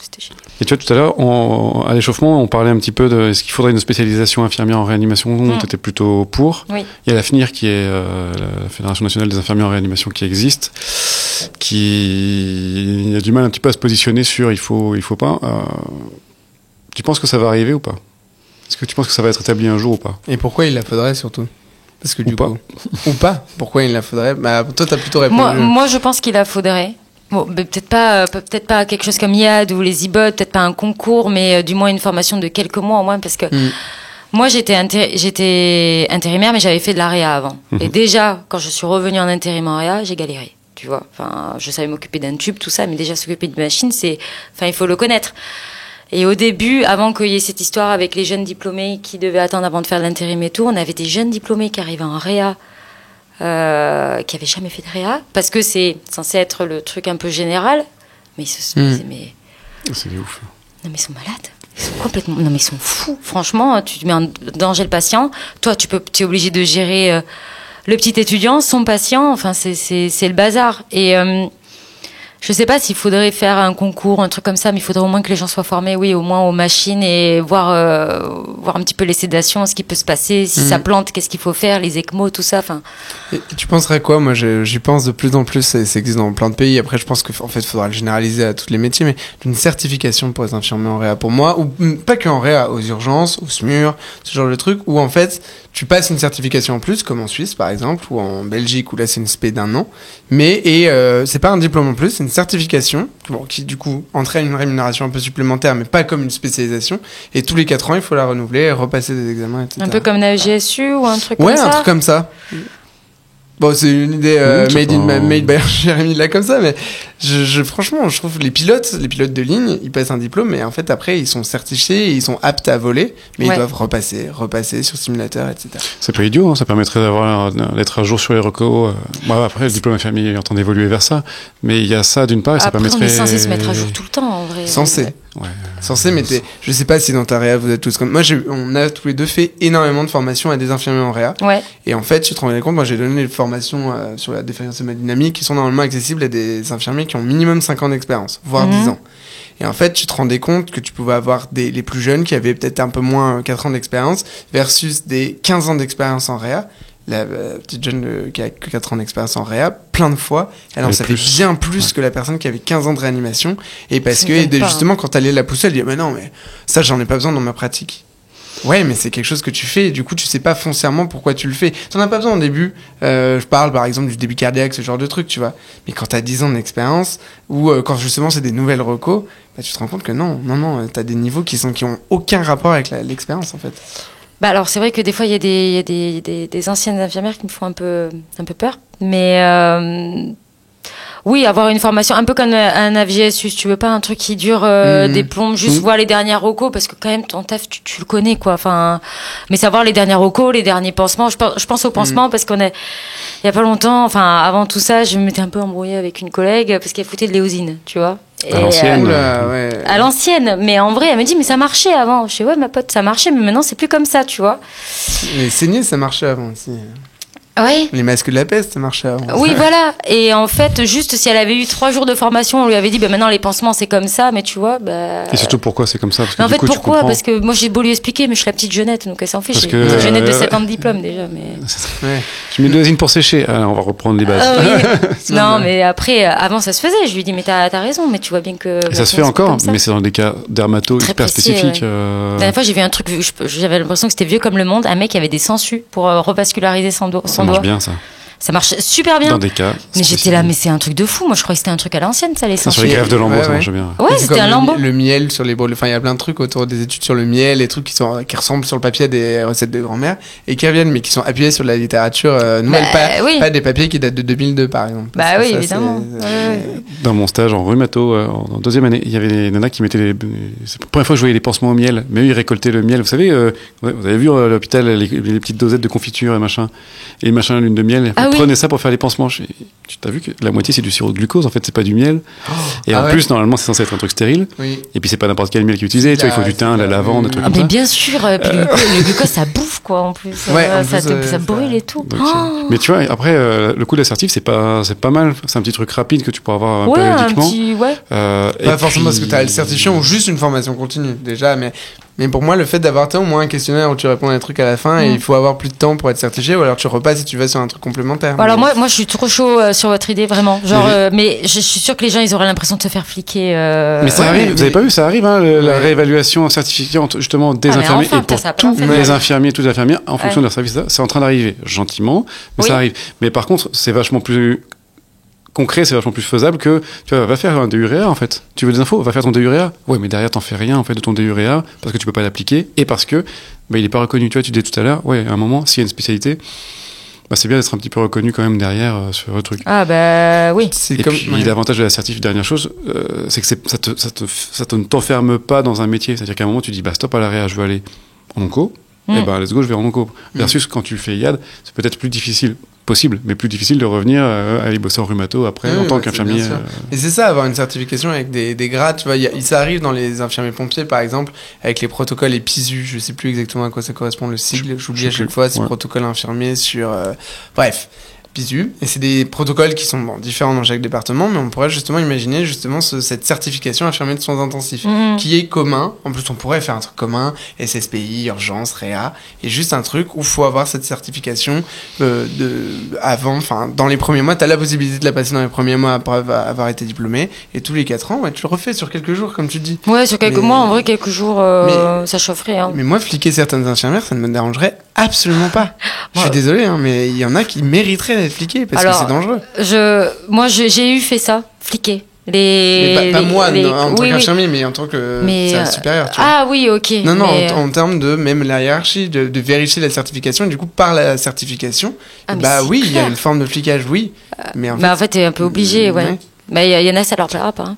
C'était génial. Et tu vois, tout à l'heure, à l'échauffement, on parlait un petit peu de est-ce qu'il faudrait une spécialisation infirmière en réanimation. Tu étais plutôt pour. Oui. Il y a la FNIR qui est la Fédération nationale des infirmiers en réanimation qui existe, qui a du mal un petit peu à se positionner sur il faut pas. Tu penses que ça va arriver ou pas? Est-ce que tu penses que ça va être établi un jour ou pas? Et pourquoi il la faudrait surtout? Parce que du coup, ou pas? Pourquoi il la faudrait? Toi, t'as plutôt répondu. Moi, je pense qu'il la faudrait. Bon, peut-être pas quelque chose comme IAD ou les IBOD, peut-être pas un concours, mais du moins une formation de quelques mois au moins, parce que moi j'étais intérimaire, mais j'avais fait de la réa avant. Et déjà, quand je suis revenue en intérim en réa, j'ai galéré, tu vois. Enfin, je savais m'occuper d'un tube, tout ça, mais déjà s'occuper d'une machine, il faut le connaître. Et au début, avant qu'il y ait cette histoire avec les jeunes diplômés qui devaient attendre avant de faire de l'intérim et tout, on avait des jeunes diplômés qui arrivaient en réa. Qui avait jamais fait de réa, parce que c'est censé être le truc un peu général, mais c'est ouf. Non mais ils sont malades, ils sont complètement, non mais ils sont fous. Franchement, tu mets en danger le patient. Toi, tu es obligé de gérer le petit étudiant, son patient. Enfin, c'est le bazar. Et Je sais pas s'il faudrait faire un concours, un truc comme ça, mais il faudrait au moins que les gens soient formés, oui, au moins aux machines et voir un petit peu les sédations, ce qui peut se passer, si ça plante, qu'est-ce qu'il faut faire, les ECMO, tout ça. Enfin. Et tu penserais quoi? Moi, j'y pense de plus en plus. Ça existe dans plein de pays. Après, je pense qu'en fait, il faudra le généraliser à tous les métiers, mais d'une certification pour les infirmiers en réa, pour moi, ou pas que en réa, aux urgences, au SMUR, ce genre de truc, où en fait, tu passes une certification en plus, comme en Suisse par exemple, ou en Belgique, où là c'est une spé d'1 an, mais c'est pas un diplôme en plus, c'est une certification, bon, qui du coup entraîne une rémunération un peu supplémentaire, mais pas comme une spécialisation, et tous les 4 ans il faut la renouveler, repasser des examens, etc. Un peu comme la GSU ou un truc comme ça. Ouais, un truc comme ça. Bon, c'est une idée made by Jérémy là comme ça, mais franchement, je trouve les pilotes de ligne, ils passent un diplôme, mais en fait après ils sont certifiés, et ils sont aptes à voler, mais ils doivent repasser sur simulateur, etc. C'est pas idiot, hein, ça permettrait d'être à jour sur les recos. Après, le diplôme infirmier est en train d'évoluer vers ça, mais il y a ça d'une part, et ça permettrait. On est censé se mettre à jour tout le temps, en vrai. Censé. Mais je sais pas si dans ta réa vous êtes tous comme moi. On a tous les deux fait énormément de formations à des infirmiers en réa. Ouais. Et en fait, tu te rends compte, moi j'ai donné des formations sur la défaillance hémodynamique qui sont normalement accessibles à des infirmiers qui ont minimum 5 ans d'expérience, voire 10 ans. Et en fait, tu te rendais compte que tu pouvais avoir les plus jeunes qui avaient peut-être un peu moins 4 ans d'expérience versus des 15 ans d'expérience en réa. La petite jeune qui a que 4 ans d'expérience en réa, plein de fois, elle en savait bien plus que la personne qui avait 15 ans de réanimation. Et parce que, justement, quand elle allait la pousser, elle dit, mais non, mais ça, j'en ai pas besoin dans ma pratique. Ouais, mais c'est quelque chose que tu fais, et du coup, tu sais pas foncièrement pourquoi tu le fais. T'en as pas besoin au début. Je parle, par exemple, du débit cardiaque, ce genre de truc, tu vois. Mais quand t'as 10 ans d'expérience, ou quand justement c'est des nouvelles recos, bah, tu te rends compte que non, t'as des niveaux qui ont aucun rapport avec l'expérience, en fait. Bah alors c'est vrai que des fois il y a des anciennes infirmières qui me font un peu peur, mais oui, avoir une formation un peu comme un AVGSU, si tu veux pas un truc qui dure des plombes, juste voir les dernières recos, parce que quand même ton taf tu le connais quoi, enfin, mais savoir les dernières recos, les derniers pansements, je pense aux pansements parce il y a pas longtemps, enfin avant tout ça, je m'étais un peu embrouillée avec une collègue parce qu'elle foutait de l'éosine, tu vois. À l'ancienne, à l'ancienne, mais en vrai elle me dit mais ça marchait avant. Je dis ouais ma pote, ça marchait, mais maintenant c'est plus comme ça, tu vois. Les saignées ça marchait avant aussi. Oui. Les masques de la peste, ça marchait avant. Oui, voilà. Et en fait, juste si elle avait eu 3 jours de formation, on lui avait dit, bah, maintenant les pansements c'est comme ça, mais tu vois, bah. Et surtout pourquoi c'est comme ça? Parce que en fait, coup, pourquoi? Parce que moi j'ai beau lui expliquer, mais je suis la petite jeunette, donc elle s'en fiche. Une petite jeunette de 7 ans de diplôme déjà, mais. Ouais. Tu mets de l'asine pour sécher. Alors, on va reprendre les bases. Oui. Non, mais après, avant ça se faisait. Je lui dis, mais t'as raison, mais tu vois bien que. Et ça se fait encore, mais c'est dans des cas dermato hyper précis, spécifiques. La dernière fois, j'ai vu un truc, j'avais l'impression que c'était vieux comme le monde, un mec qui avait des sangsues pour revasculariser son doigt. Ça marche bien, ça. Ça marche super bien. Dans des cas. Mais j'étais là, mais c'est un truc de fou. Moi, je croyais que c'était un truc à l'ancienne, ça, les sangsues. Sur les greffes de lambeaux, ça marche bien. Ouais, c'était un lambeau. Le miel sur les brûles. Enfin, il y a plein de trucs autour des études sur le miel, les trucs qui ressemblent sur le papier à des recettes de grand-mère et qui reviennent, mais qui sont appuyés sur la littérature nouvelle, pas des papiers qui datent de 2002, par exemple. Bah oui, évidemment. Dans mon stage en rhumato, en 2e année, il y avait des nanas qui mettaient c'est la première fois que je voyais les pansements au miel, mais eux, ils récoltaient le miel. Vous savez, vous avez vu à l'hôpital les petites dosettes de confiture et machin, et machin, l'une de miel. Ils prenaient ça pour faire les pansements. Tu t'as vu que la moitié c'est du sirop de glucose, en fait c'est pas du miel. Et en plus normalement c'est censé être un truc stérile. Oui. Et puis c'est pas n'importe quel miel qui est utilisé. Tu vois, il faut du thym, la lavande, des trucs comme ça. Mais bien sûr, puis le glucose ça bouffe quoi en plus. Ça brûle et tout. Donc, mais tu vois après le coup de l'assertif c'est pas mal. C'est un petit truc rapide que tu pourras avoir périodiquement. Pas forcément parce que t'as le certifiant ou juste une formation continue déjà, mais pour moi, le fait d'avoir au moins un questionnaire où tu réponds à des trucs à la fin et il faut avoir plus de temps pour être certifié, ou alors tu repasses et tu vas sur un truc complémentaire. Alors moi je suis trop chaud sur votre idée, vraiment. Genre, mais je suis sûre que les gens, ils auraient l'impression de se faire fliquer. Mais ça arrive, vous avez pas vu, ça arrive, hein, la réévaluation certifiante justement des infirmiers et pour tous les infirmiers, tous les infirmières en fonction de leur service. C'est en train d'arriver, gentiment, mais ça arrive. Mais par contre, c'est vachement plus concret, c'est vachement plus faisable que tu vois, va faire un DUREA en fait. Tu veux des infos, va faire ton DUREA. Ouais, mais derrière t'en fais rien en fait de ton DUREA parce que tu peux pas l'appliquer et parce que il est pas reconnu. Tu vois, tu disais tout à l'heure, ouais, à un moment, s'il y a une spécialité, c'est bien d'être un petit peu reconnu quand même derrière sur le truc. Ah bah oui. Et puis l'avantage de la certif, dernière chose, c'est que ça ne t'enferme pas dans un métier. C'est-à-dire qu'à un moment tu dis stop à l'AREA, je veux aller en onco. Et let's go, je vais en onco. Versus quand tu fais IAD, c'est peut-être plus difficile. Possible, mais plus difficile de revenir à aller bosser en rhumato après en tant qu'infirmier. Et c'est ça, avoir une certification avec des grades, tu vois, ça arrive dans les infirmiers pompiers par exemple, avec les protocoles EPISU, je sais plus exactement à quoi ça correspond le sigle, j'oublie à chaque fois, c'est protocole infirmier sur... bref, visu, et c'est des protocoles qui sont différents dans chaque département, mais on pourrait justement imaginer cette certification infirmier de soins intensifs, qui est commun. En plus, on pourrait faire un truc commun, SSPI, urgence, réa, et juste un truc où il faut avoir cette certification dans les premiers mois. Tu as la possibilité de la passer dans les premiers mois après avoir été diplômé, et tous les 4 ans, tu le refais sur quelques jours, comme tu dis. Ouais, sur quelques mois, en vrai, quelques jours, ça chaufferait. Hein. Mais moi, fliquer certaines infirmières, ça ne me dérangerait absolument pas. Je suis désolé, hein, mais il y en a qui mériteraient d'être fliqués parce que c'est dangereux. J'ai fait ça, fliquer. Pas moi, en tant qu'infirmier, mais en tant que supérieur. Tu vois. Ah oui, ok. Non, en termes de même la hiérarchie, de vérifier la certification, et du coup, par la certification, oui, il y a une forme de flicage, oui. Mais en fait, t'es un peu obligé, ouais. Mais il y en a, ça leur plaira pas. Hein.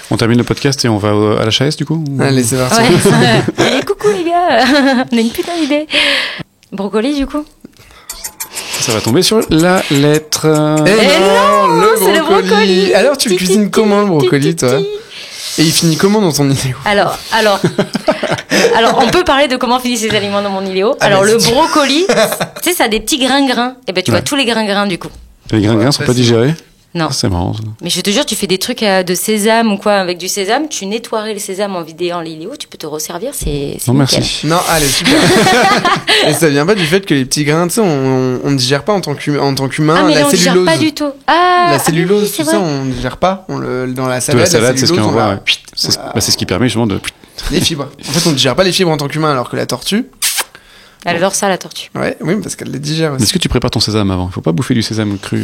On termine le podcast et on va à la chaise, du coup Allez, c'est parti. Ouais. Allez, coucou les gars. On a une putain d'idée. Brocoli, du coup. Ça va tomber sur la lettre. C'est le brocoli. Alors, tu le cuisines comment, le brocoli, toi? Et il finit comment dans ton iléo? Alors, on peut parler de comment finissent les aliments dans mon iléo. Alors, le brocoli, tu sais, ça a des petits grains. Et ben, tu vois tous les grains, du coup. Les grains sont pas digérés? Non. C'est marrant, ça. Mais je te jure, tu fais des trucs de sésame ou quoi avec du sésame, tu nettoierais le sésame en vidéant l'iléo, tu peux te resservir, c'est non, nickel. merci. Non, allez, super. Et ça vient pas du fait que les petits grains, tu sais, on ne digère pas en tant qu'humain mais la on cellulose. digère pas du tout. La cellulose, oui, tout ça, on ne digère pas. Dans la salade, De la salade, c'est ce qu'on voit. Ouais. C'est ce qui permet justement de... Les fibres. En fait, on ne digère pas les fibres en tant qu'humain, alors que la tortue... Elle adore ça, la tortue. Ouais, oui, parce qu'elle les digère aussi. Est-ce que tu prépares ton sésame avant? Il faut pas bouffer du sésame cru.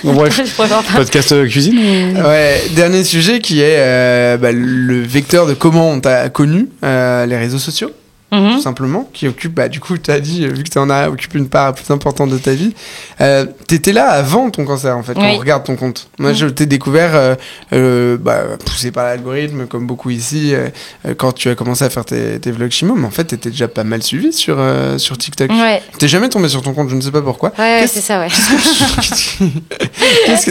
Bon, bref, podcast cuisine Ouais, dernier sujet qui est le vecteur de comment on t'a connu, les réseaux sociaux. Tout simplement, qui occupe, du coup, tu as dit, vu que tu en as occupé une part plus importante de ta vie, t'étais là avant ton cancer, en fait, quand on regarde ton compte. Moi, je t'ai découvert, poussé par l'algorithme, comme beaucoup ici, quand tu as commencé à faire tes vlogs chimo, mais en fait, t'étais déjà pas mal suivi sur TikTok. Ouais. T'es jamais tombé sur ton compte, je ne sais pas pourquoi. Ouais, c'est ça, ouais.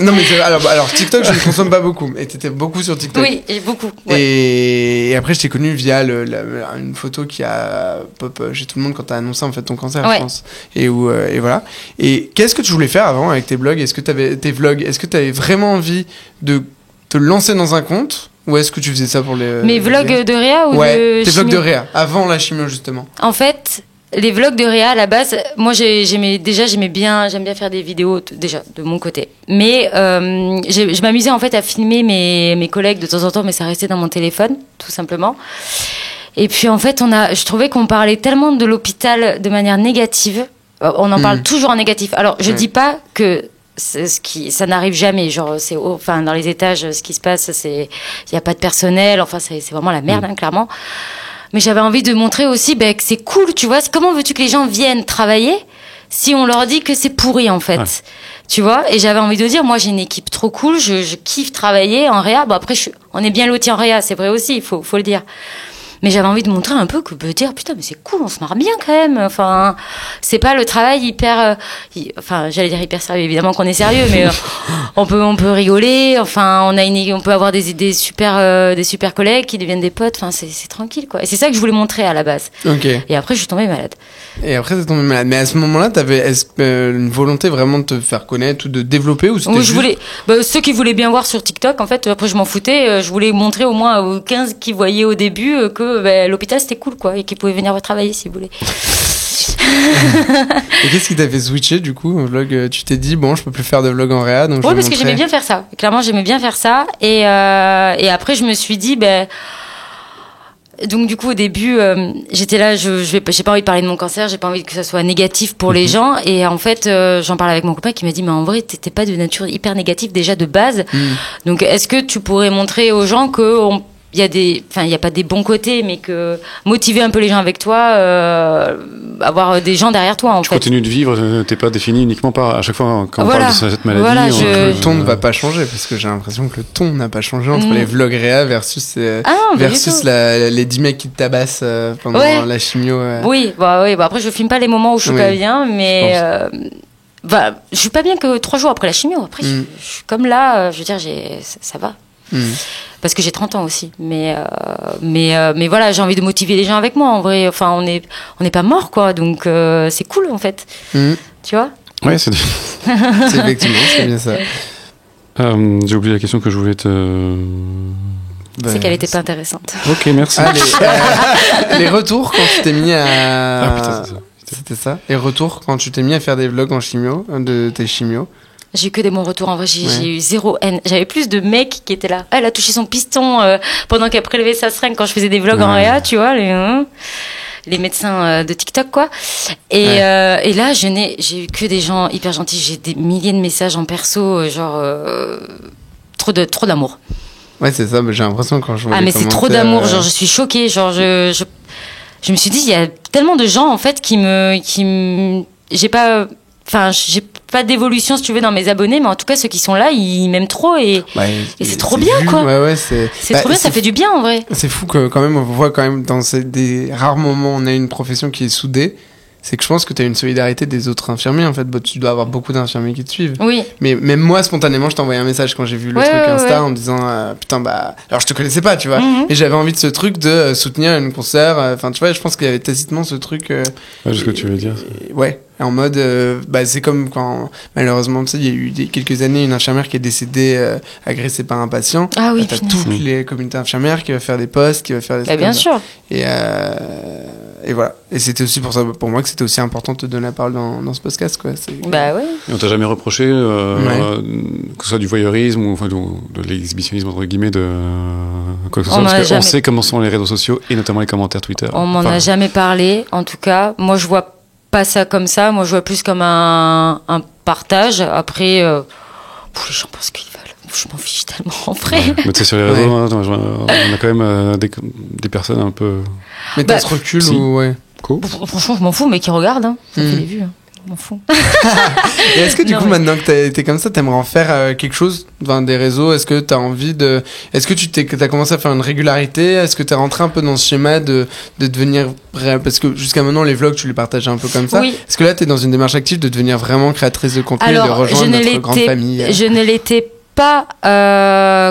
Non, mais alors, TikTok, je ne consomme pas beaucoup, et t'étais beaucoup sur TikTok. Oui, beaucoup. Ouais. Et après, je t'ai connu via une photo qui a pop chez tout le monde quand t'as annoncé en fait ton cancer, je pense. Et voilà. Et qu'est-ce que tu voulais faire avant avec tes blogs? Est-ce que t'avais vraiment envie de te lancer dans un compte, ou est-ce que tu faisais ça pour les mes vlogs de réa ou tes vlogs de réa avant la chimio justement? En fait, les vlogs de réa à la base, moi j'aime bien faire des vidéos déjà de mon côté. Mais je m'amusais en fait à filmer mes collègues de temps en temps, mais ça restait dans mon téléphone tout simplement. Et puis en fait, je trouvais qu'on parlait tellement de l'hôpital de manière négative. On en parle toujours en négatif. Alors, je dis pas que ça n'arrive jamais. Genre, dans les étages, ce qui se passe, il y a pas de personnel. Enfin, c'est vraiment la merde, hein, clairement. Mais j'avais envie de montrer aussi que c'est cool, tu vois. Comment veux-tu que les gens viennent travailler si on leur dit que c'est pourri, en fait? Ouais. Tu vois? Et j'avais envie de dire, moi, j'ai une équipe trop cool. Je kiffe travailler en réa. Bon, après, on est bien lotis en réa, c'est vrai aussi, il faut le dire. Mais j'avais envie de montrer un peu putain, mais c'est cool, on se marre bien quand même. Enfin, c'est pas le travail hyper, j'allais dire hyper sérieux, évidemment qu'on est sérieux, mais on peut rigoler. Enfin, on peut avoir des super collègues qui deviennent des potes. Enfin, c'est tranquille, quoi. Et c'est ça que je voulais montrer à la base. Ok. Et après, je suis tombée malade. Et après, t'es tombée malade. Mais à ce moment-là, t'avais une volonté vraiment de te faire connaître ou de développer, ou c'était ceux qui voulaient bien voir sur TikTok, en fait, après je m'en foutais. Je voulais montrer au moins aux 15 qui voyaient au début que l'hôpital c'était cool, quoi, et qu'ils pouvaient venir travailler s'ils voulaient. Et qu'est-ce qui t'a fait switcher du coup au vlog? Tu t'es dit bon, je peux plus faire de vlog en réa, donc parce que j'aimais bien faire ça. Clairement, j'aimais bien faire ça. Et après, je me suis dit donc du coup au début j'étais là, j'ai pas envie de parler de mon cancer, j'ai pas envie que ça soit négatif pour les gens, et en fait j'en parlais avec mon copain qui m'a dit mais en vrai t'étais pas de nature hyper négative déjà de base, donc est-ce que tu pourrais montrer aux gens que il y a pas des bons côtés, mais que motiver un peu les gens avec toi, avoir des gens derrière toi, en fait. Tu continues de vivre, t'es pas défini uniquement par, à chaque fois quand on parle de cette maladie. Le ton ne va pas changer, parce que j'ai l'impression que le ton n'a pas changé entre les vlogs réa versus les 10 mecs qui te tabassent pendant la chimio. Oui, après je filme pas les moments où je suis pas bien, mais je suis pas bien que 3 jours après la chimio. Après, je suis comme là, je veux dire, ça va. Parce que j'ai 30 ans aussi, mais voilà, j'ai envie de motiver les gens avec moi, en vrai. Enfin, on n'est pas mort, quoi, donc c'est cool, en fait. Tu vois. Ouais, c'est effectivement, c'est bien ça. J'ai oublié la question que je voulais te... C'est qu'elle était pas intéressante. Ok, merci. Les retours quand tu t'es mis à... Ah putain, c'est ça. C'était ça. Les retours quand tu t'es mis à faire des vlogs en chimio, de tes chimios. J'ai eu que des bons retours. En vrai, j'ai eu zéro haine. J'avais plus de mecs qui étaient là. Elle a touché son piston pendant qu'elle prélevait sa seringue quand je faisais des vlogs en réa, tu vois, les médecins de TikTok, quoi. Et là, j'ai eu que des gens hyper gentils. J'ai des milliers de messages en perso, genre trop d'amour. Ouais, c'est ça. J'ai l'impression quand je vois les mais c'est trop d'amour. Genre, je suis choquée. Genre, je me suis dit, il y a tellement de gens en fait j'ai pas d'évolution si tu veux dans mes abonnés, mais en tout cas ceux qui sont là ils m'aiment trop et c'est trop bien quoi. Ouais, c'est trop bien, ça fait du bien en vrai. C'est fou que quand même on voit quand même dans des rares moments où on a une profession qui est soudée. C'est que je pense que tu as une solidarité des autres infirmiers en fait. Tu dois avoir beaucoup d'infirmiers qui te suivent. Oui. Mais même moi spontanément je t'ai envoyé un message quand j'ai vu le truc Insta en me disant putain alors je te connaissais pas tu vois. Et j'avais envie de ce truc de soutenir une concert. Enfin tu vois je pense qu'il y avait tacitement ce truc. Ouais, ce que tu veux dire. Ouais. En mode c'est comme quand malheureusement tu sais il y a eu quelques années une infirmière qui est décédée agressée par un patient. Ah oui. T'as toutes les communautés infirmières qui va faire des posts, qui va faire des bien sûr. Et voilà. Et c'était aussi pour ça, pour moi, que c'était aussi important de te donner la parole dans ce podcast, quoi. Bah ouais. Et on t'a jamais reproché, que ce soit du voyeurisme ou enfin, de l'exhibitionnisme, entre guillemets, de quoi que ce soit, parce qu'on sait comment sont les réseaux sociaux et notamment les commentaires Twitter. On m'en a jamais parlé, en tout cas. Moi, je vois pas ça comme ça. Moi, je vois plus comme un partage. Après, les gens pensent qu'ils veulent. Je m'en fiche tellement, en vrai. Ouais. Mais tu sais, sur les réseaux, on a quand même des personnes un peu... Mais t'as ce recul ou... Ouais. Cool. Franchement, je m'en fous, mais qui regardent. Hein. Ça fait des vues. Hein. Je m'en fous. Et est-ce que du coup, maintenant que t'es comme ça, t'aimerais en faire quelque chose des réseaux? Est-ce que t'as envie de... Est-ce que t'as commencé à faire une régularité? Est-ce que t'es rentré un peu dans ce schéma de devenir... Parce que jusqu'à maintenant, les vlogs, tu les partageais un peu comme ça. Oui. Est-ce que là, t'es dans une démarche active de devenir vraiment créatrice de contenu et de rejoindre notre grande famille? Je ne l'étais pas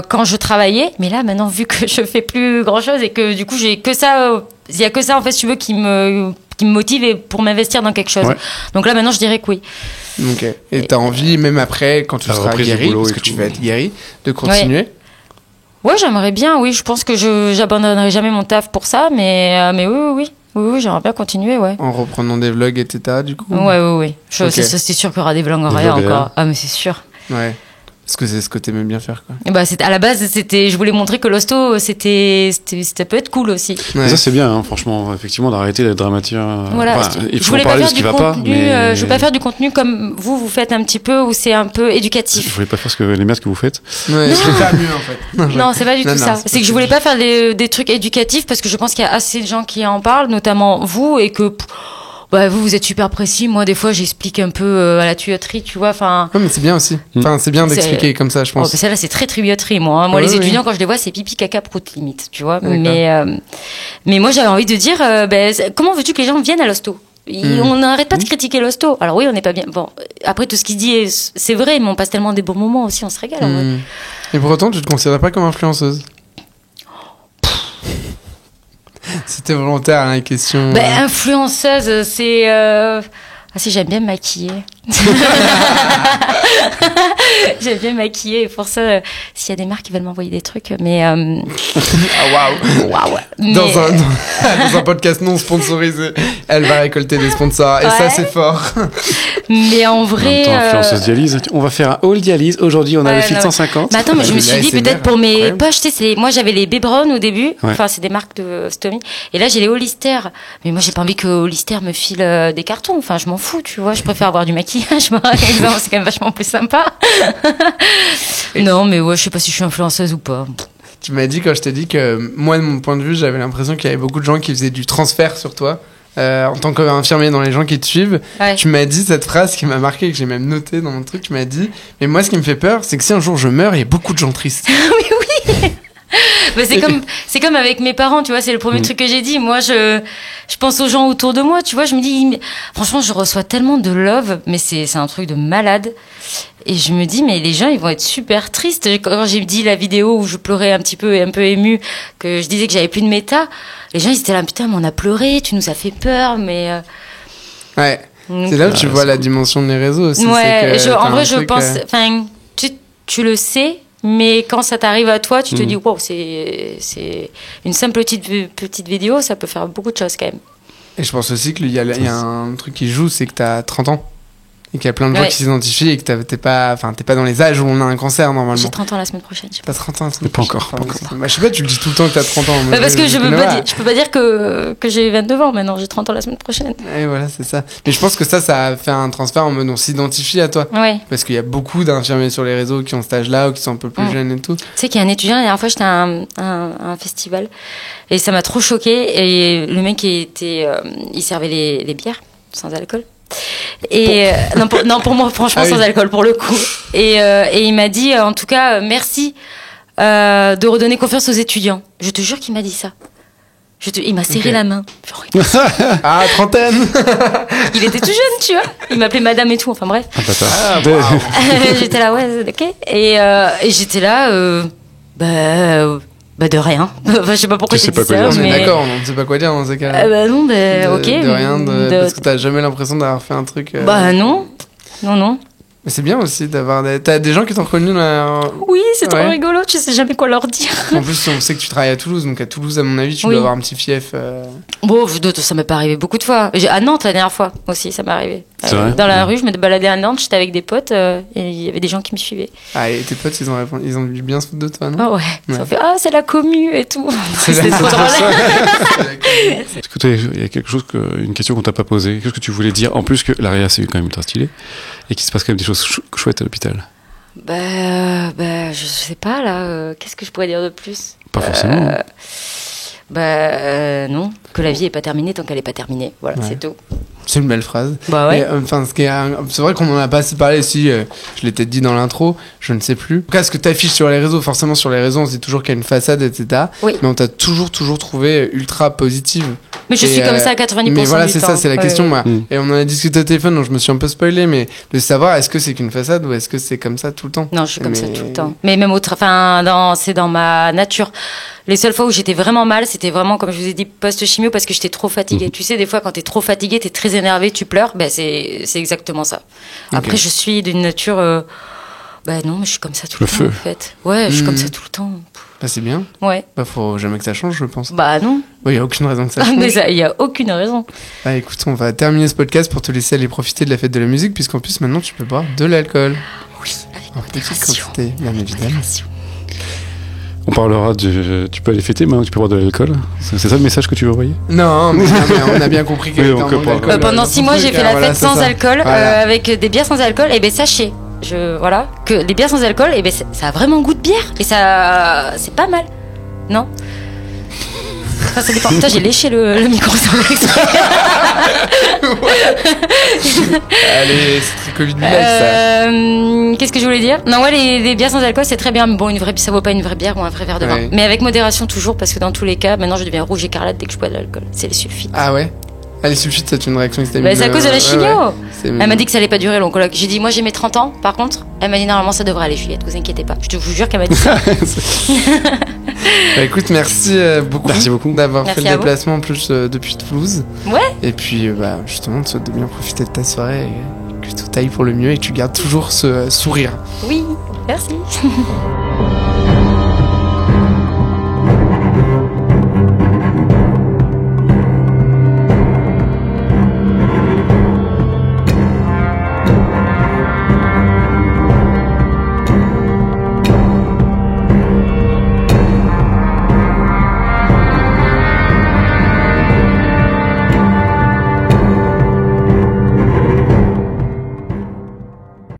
quand je travaillais, mais là maintenant vu que je fais plus grand chose et que du coup j'ai que ça, il y a que ça en fait si tu veux qui me motive et pour m'investir dans quelque chose. Donc là maintenant je dirais que oui. Ok. Et t'as envie même après quand tu seras guéri, parce que tu vas être guéri, de continuer? Ouais, j'aimerais bien. Oui, je pense que j'abandonnerai jamais mon taf pour ça, mais oui, j'aimerais bien continuer, ouais. En reprenant des vlogs, etc. Du coup. Ouais. C'est sûr qu'il y aura des vlogs en réa encore. Ah mais c'est sûr. Ouais. Parce que c'est ce que t'aimais bien faire, quoi. Et à la base, je voulais montrer que l'hosto, ça peut être cool aussi. Ouais. Ça, c'est bien, hein, franchement, effectivement, d'arrêter d'être dramatique. Voilà. Il faut parler de ce qui va pas. Mais... je voulais pas faire du contenu comme vous faites un petit peu, où c'est un peu éducatif. Je voulais pas faire les merdes que vous faites. Ouais, je vais faire mieux, en fait. Non, c'est pas du tout ça. C'est que je voulais pas faire des trucs éducatifs parce que je pense qu'il y a assez de gens qui en parlent, notamment vous, et que... vous êtes super précis. Moi, des fois, j'explique un peu à la tuyauterie, tu vois. Enfin. Ouais, mais c'est bien aussi. Enfin, c'est bien d'expliquer comme ça, je pense. Celle-là, c'est très tuyauterie, moi. Moi, les étudiants, quand je les vois, c'est pipi, caca, prout, limite, tu vois. Mais moi, j'avais envie de dire, comment veux-tu que les gens viennent à l'hosto? On n'arrête pas de critiquer l'hosto. Alors oui, on n'est pas bien. Bon, après, tout ce qu'il dit, c'est vrai, mais on passe tellement des bons moments aussi, on se régale. En vrai. Et pour autant, tu te considères pas comme influenceuse? C'était volontaire, hein, la question. Influenceuse, c'est... Ah si, j'aime bien me maquiller. J'aime bien me maquiller. Pour ça, s'il y a des marques qui veulent m'envoyer des trucs, mais... Waouh. Dans un podcast non sponsorisé, elle va récolter des sponsors. Et ça, c'est fort. Mais en vrai... influenceuse dialyse. On va faire un haul dialyse. Aujourd'hui, on a le fil 150. Mais attends, mais je me suis dit, peut-être pour mes poches, tu sais, moi, j'avais les Bebron au début. Enfin, c'est des marques de Stomy. Et là, j'ai les Hollister. Mais moi, j'ai pas envie que Hollister me file des cartons. Enfin, je m'en fous, tu vois. Je préfère avoir du maquillage, par exemple. C'est quand même vachement plus sympa. Non, mais je sais pas si je suis influenceuse ou pas. Tu m'as dit, quand je t'ai dit que, moi, de mon point de vue, j'avais l'impression qu'il y avait beaucoup de gens qui faisaient du transfert sur toi. En tant qu'infirmier dans les gens qui te suivent, tu m'as dit cette phrase qui m'a marqué, que j'ai même noté dans mon truc. Tu m'as dit, mais moi, ce qui me fait peur, c'est que si un jour je meurs, il y a beaucoup de gens tristes. Oui. C'est comme avec mes parents, tu vois, c'est le premier truc que j'ai dit. Moi, je pense aux gens autour de moi, tu vois, je me dis, franchement, je reçois tellement de love, mais c'est un truc de malade. Et je me dis, mais les gens, ils vont être super tristes. Quand j'ai dit la vidéo où je pleurais un petit peu, un peu émue, que je disais que j'avais plus de méta, les gens, ils étaient là, putain, mais on a pleuré, tu nous as fait peur, mais... Ouais. Donc, C'est là où tu vois la dimension des réseaux aussi. ouais, c'est que en t'as vrai, un je truc, pense. Enfin, tu le sais, mais quand ça t'arrive à toi, tu te dis, wow, c'est une simple petite vidéo, ça peut faire beaucoup de choses quand même. Et je pense aussi qu'il y a un truc qui joue, c'est que t'as 30 ans. Et qu'il y a plein de gens qui s'identifient et que t'es pas dans les âges où on a un cancer normalement. J'ai 30 ans la semaine prochaine. T'as 30 ans la semaine prochaine. Pas encore. Bah, je sais pas, tu le dis tout le temps que t'as 30 ans. Parce que je peux pas dire que j'ai 29 ans maintenant, j'ai 30 ans la semaine prochaine. Et voilà, c'est ça. Mais je pense que ça a fait un transfert en mode on s'identifie à toi. Ouais. Parce qu'il y a beaucoup d'infirmiers sur les réseaux qui ont cet âge-là ou qui sont un peu plus jeunes et tout. Tu sais qu'il y a un étudiant, la dernière fois j'étais à un festival et ça m'a trop choqué. Et le mec il servait les bières sans alcool. Et pour moi franchement sans alcool pour le coup et il m'a dit en tout cas merci de redonner confiance aux étudiants. Je te jure qu'il m'a dit ça. Il m'a serré la main. Ah, trentaine. Il était tout jeune, tu vois. Il m'appelait madame et tout, enfin bref. J'étais là, ouais, ok. Et j'étais là, de rien. Je sais pas pourquoi j'ai dit ça. On est d'accord, on ne sait pas quoi dire dans ces cas-là. Non, ok. De rien, parce que t'as jamais l'impression d'avoir fait un truc. Non. Mais c'est bien aussi d'avoir T'as des gens qui t'ont reconnu là. Oui, c'est trop rigolo, tu sais jamais quoi leur dire. En plus, on sait que tu travailles à Toulouse, donc à Toulouse, à mon avis, tu dois avoir un petit fief. Bon, ça m'est pas arrivé beaucoup de fois. À Nantes, la dernière fois aussi, ça m'est arrivé. C'est vrai dans la rue, je me baladais à Nantes, j'étais avec des potes, et il y avait des gens qui me suivaient. Ah, et tes potes, ils ont dû bien se foutre de toi, non? Ah ouais. Ça fait, c'est la commu et tout. C'est trop drôle. Est-ce que il y a quelque chose une question qu'on t'a pas posée, quelque chose que tu voulais dire, en plus que l'AREA c'est quand même ultra stylé, et qu'il se passe quand même des choses chouettes à l'hôpital? Je sais pas là, qu'est-ce que je pourrais dire de plus? Pas forcément. Non, que la vie est pas terminée tant qu'elle est pas terminée. Voilà, c'est tout. C'est une belle phrase. Bah ouais. C'est vrai qu'on en a pas assez parlé. Si je l'ai peut-être dit dans l'intro, je ne sais plus. En tout cas, ce que t'affiches sur les réseaux, forcément sur les réseaux, on se dit toujours qu'il y a une façade, etc. Oui. Mais on t'a toujours trouvé ultra positive. Mais je suis comme ça à 90% mais voilà, du c'est temps. ça, c'est la question. Moi. Et on en a discuté au téléphone, donc je me suis un peu spoilé, mais de savoir est-ce que c'est qu'une façade ou est-ce que c'est comme ça tout le temps? Non, je suis comme ça tout le temps. Mais même c'est dans ma nature. Les seules fois où j'étais vraiment mal, c'était vraiment, comme je vous ai dit, post-chimio, parce que j'étais trop fatiguée. Tu sais, des fois, quand t'es trop fatiguée, t'es très énervée, tu pleures, c'est exactement ça. Après, je suis d'une nature... non, mais je suis comme ça tout le temps, en fait. Ouais, je suis comme ça tout le temps. Bah, c'est bien. Ouais. Faut jamais que ça change, je pense. Bah, non. Il n'y a aucune raison que ça change. Mais il n'y a aucune raison. Bah, écoute, on va terminer ce podcast pour te laisser aller profiter de la fête de la musique, puisqu'en plus, maintenant, tu peux boire de l'alcool. Oui, avec en petite quantité, bien évidemment. On parlera tu peux aller fêter, maintenant tu peux boire de l'alcool. C'est ça le message que tu veux envoyer? Non, mais on a bien compris qu'il y avait pendant 6 mois, j'ai fait la fête sans alcool, avec des bières sans alcool, et sachez, que les bières sans alcool, ça a vraiment goût de bière, et ça, c'est pas mal. Non? Enfin, ça dépend. Putain, j'ai léché le micro sans exprès. Allez, c'est très Covid ça. Qu'est-ce que je voulais dire? Non, ouais, les bières sans alcool, c'est très bien. Mais bon, ça vaut pas une vraie bière ou un vrai verre de vin. Mais avec modération toujours, parce que dans tous les cas, maintenant, je deviens rouge écarlate dès que je bois de l'alcool. C'est les sulfites. Ah ouais? Les sulfites, c'est une réaction histaminique. C'est à cause de la chimio. Elle m'a dit que ça allait pas durer, l'oncologue. J'ai dit, moi, j'ai mes 30 ans, par contre. Elle m'a dit, normalement, ça devrait aller, Juliette, vous inquiétez pas. Je vous jure qu'elle m'a dit ça. Écoute, merci beaucoup d'avoir fait le déplacement en plus depuis Toulouse. Ouais. Et puis, justement, de bien profiter de ta soirée et que tout aille pour le mieux et que tu gardes toujours ce sourire. Oui, merci.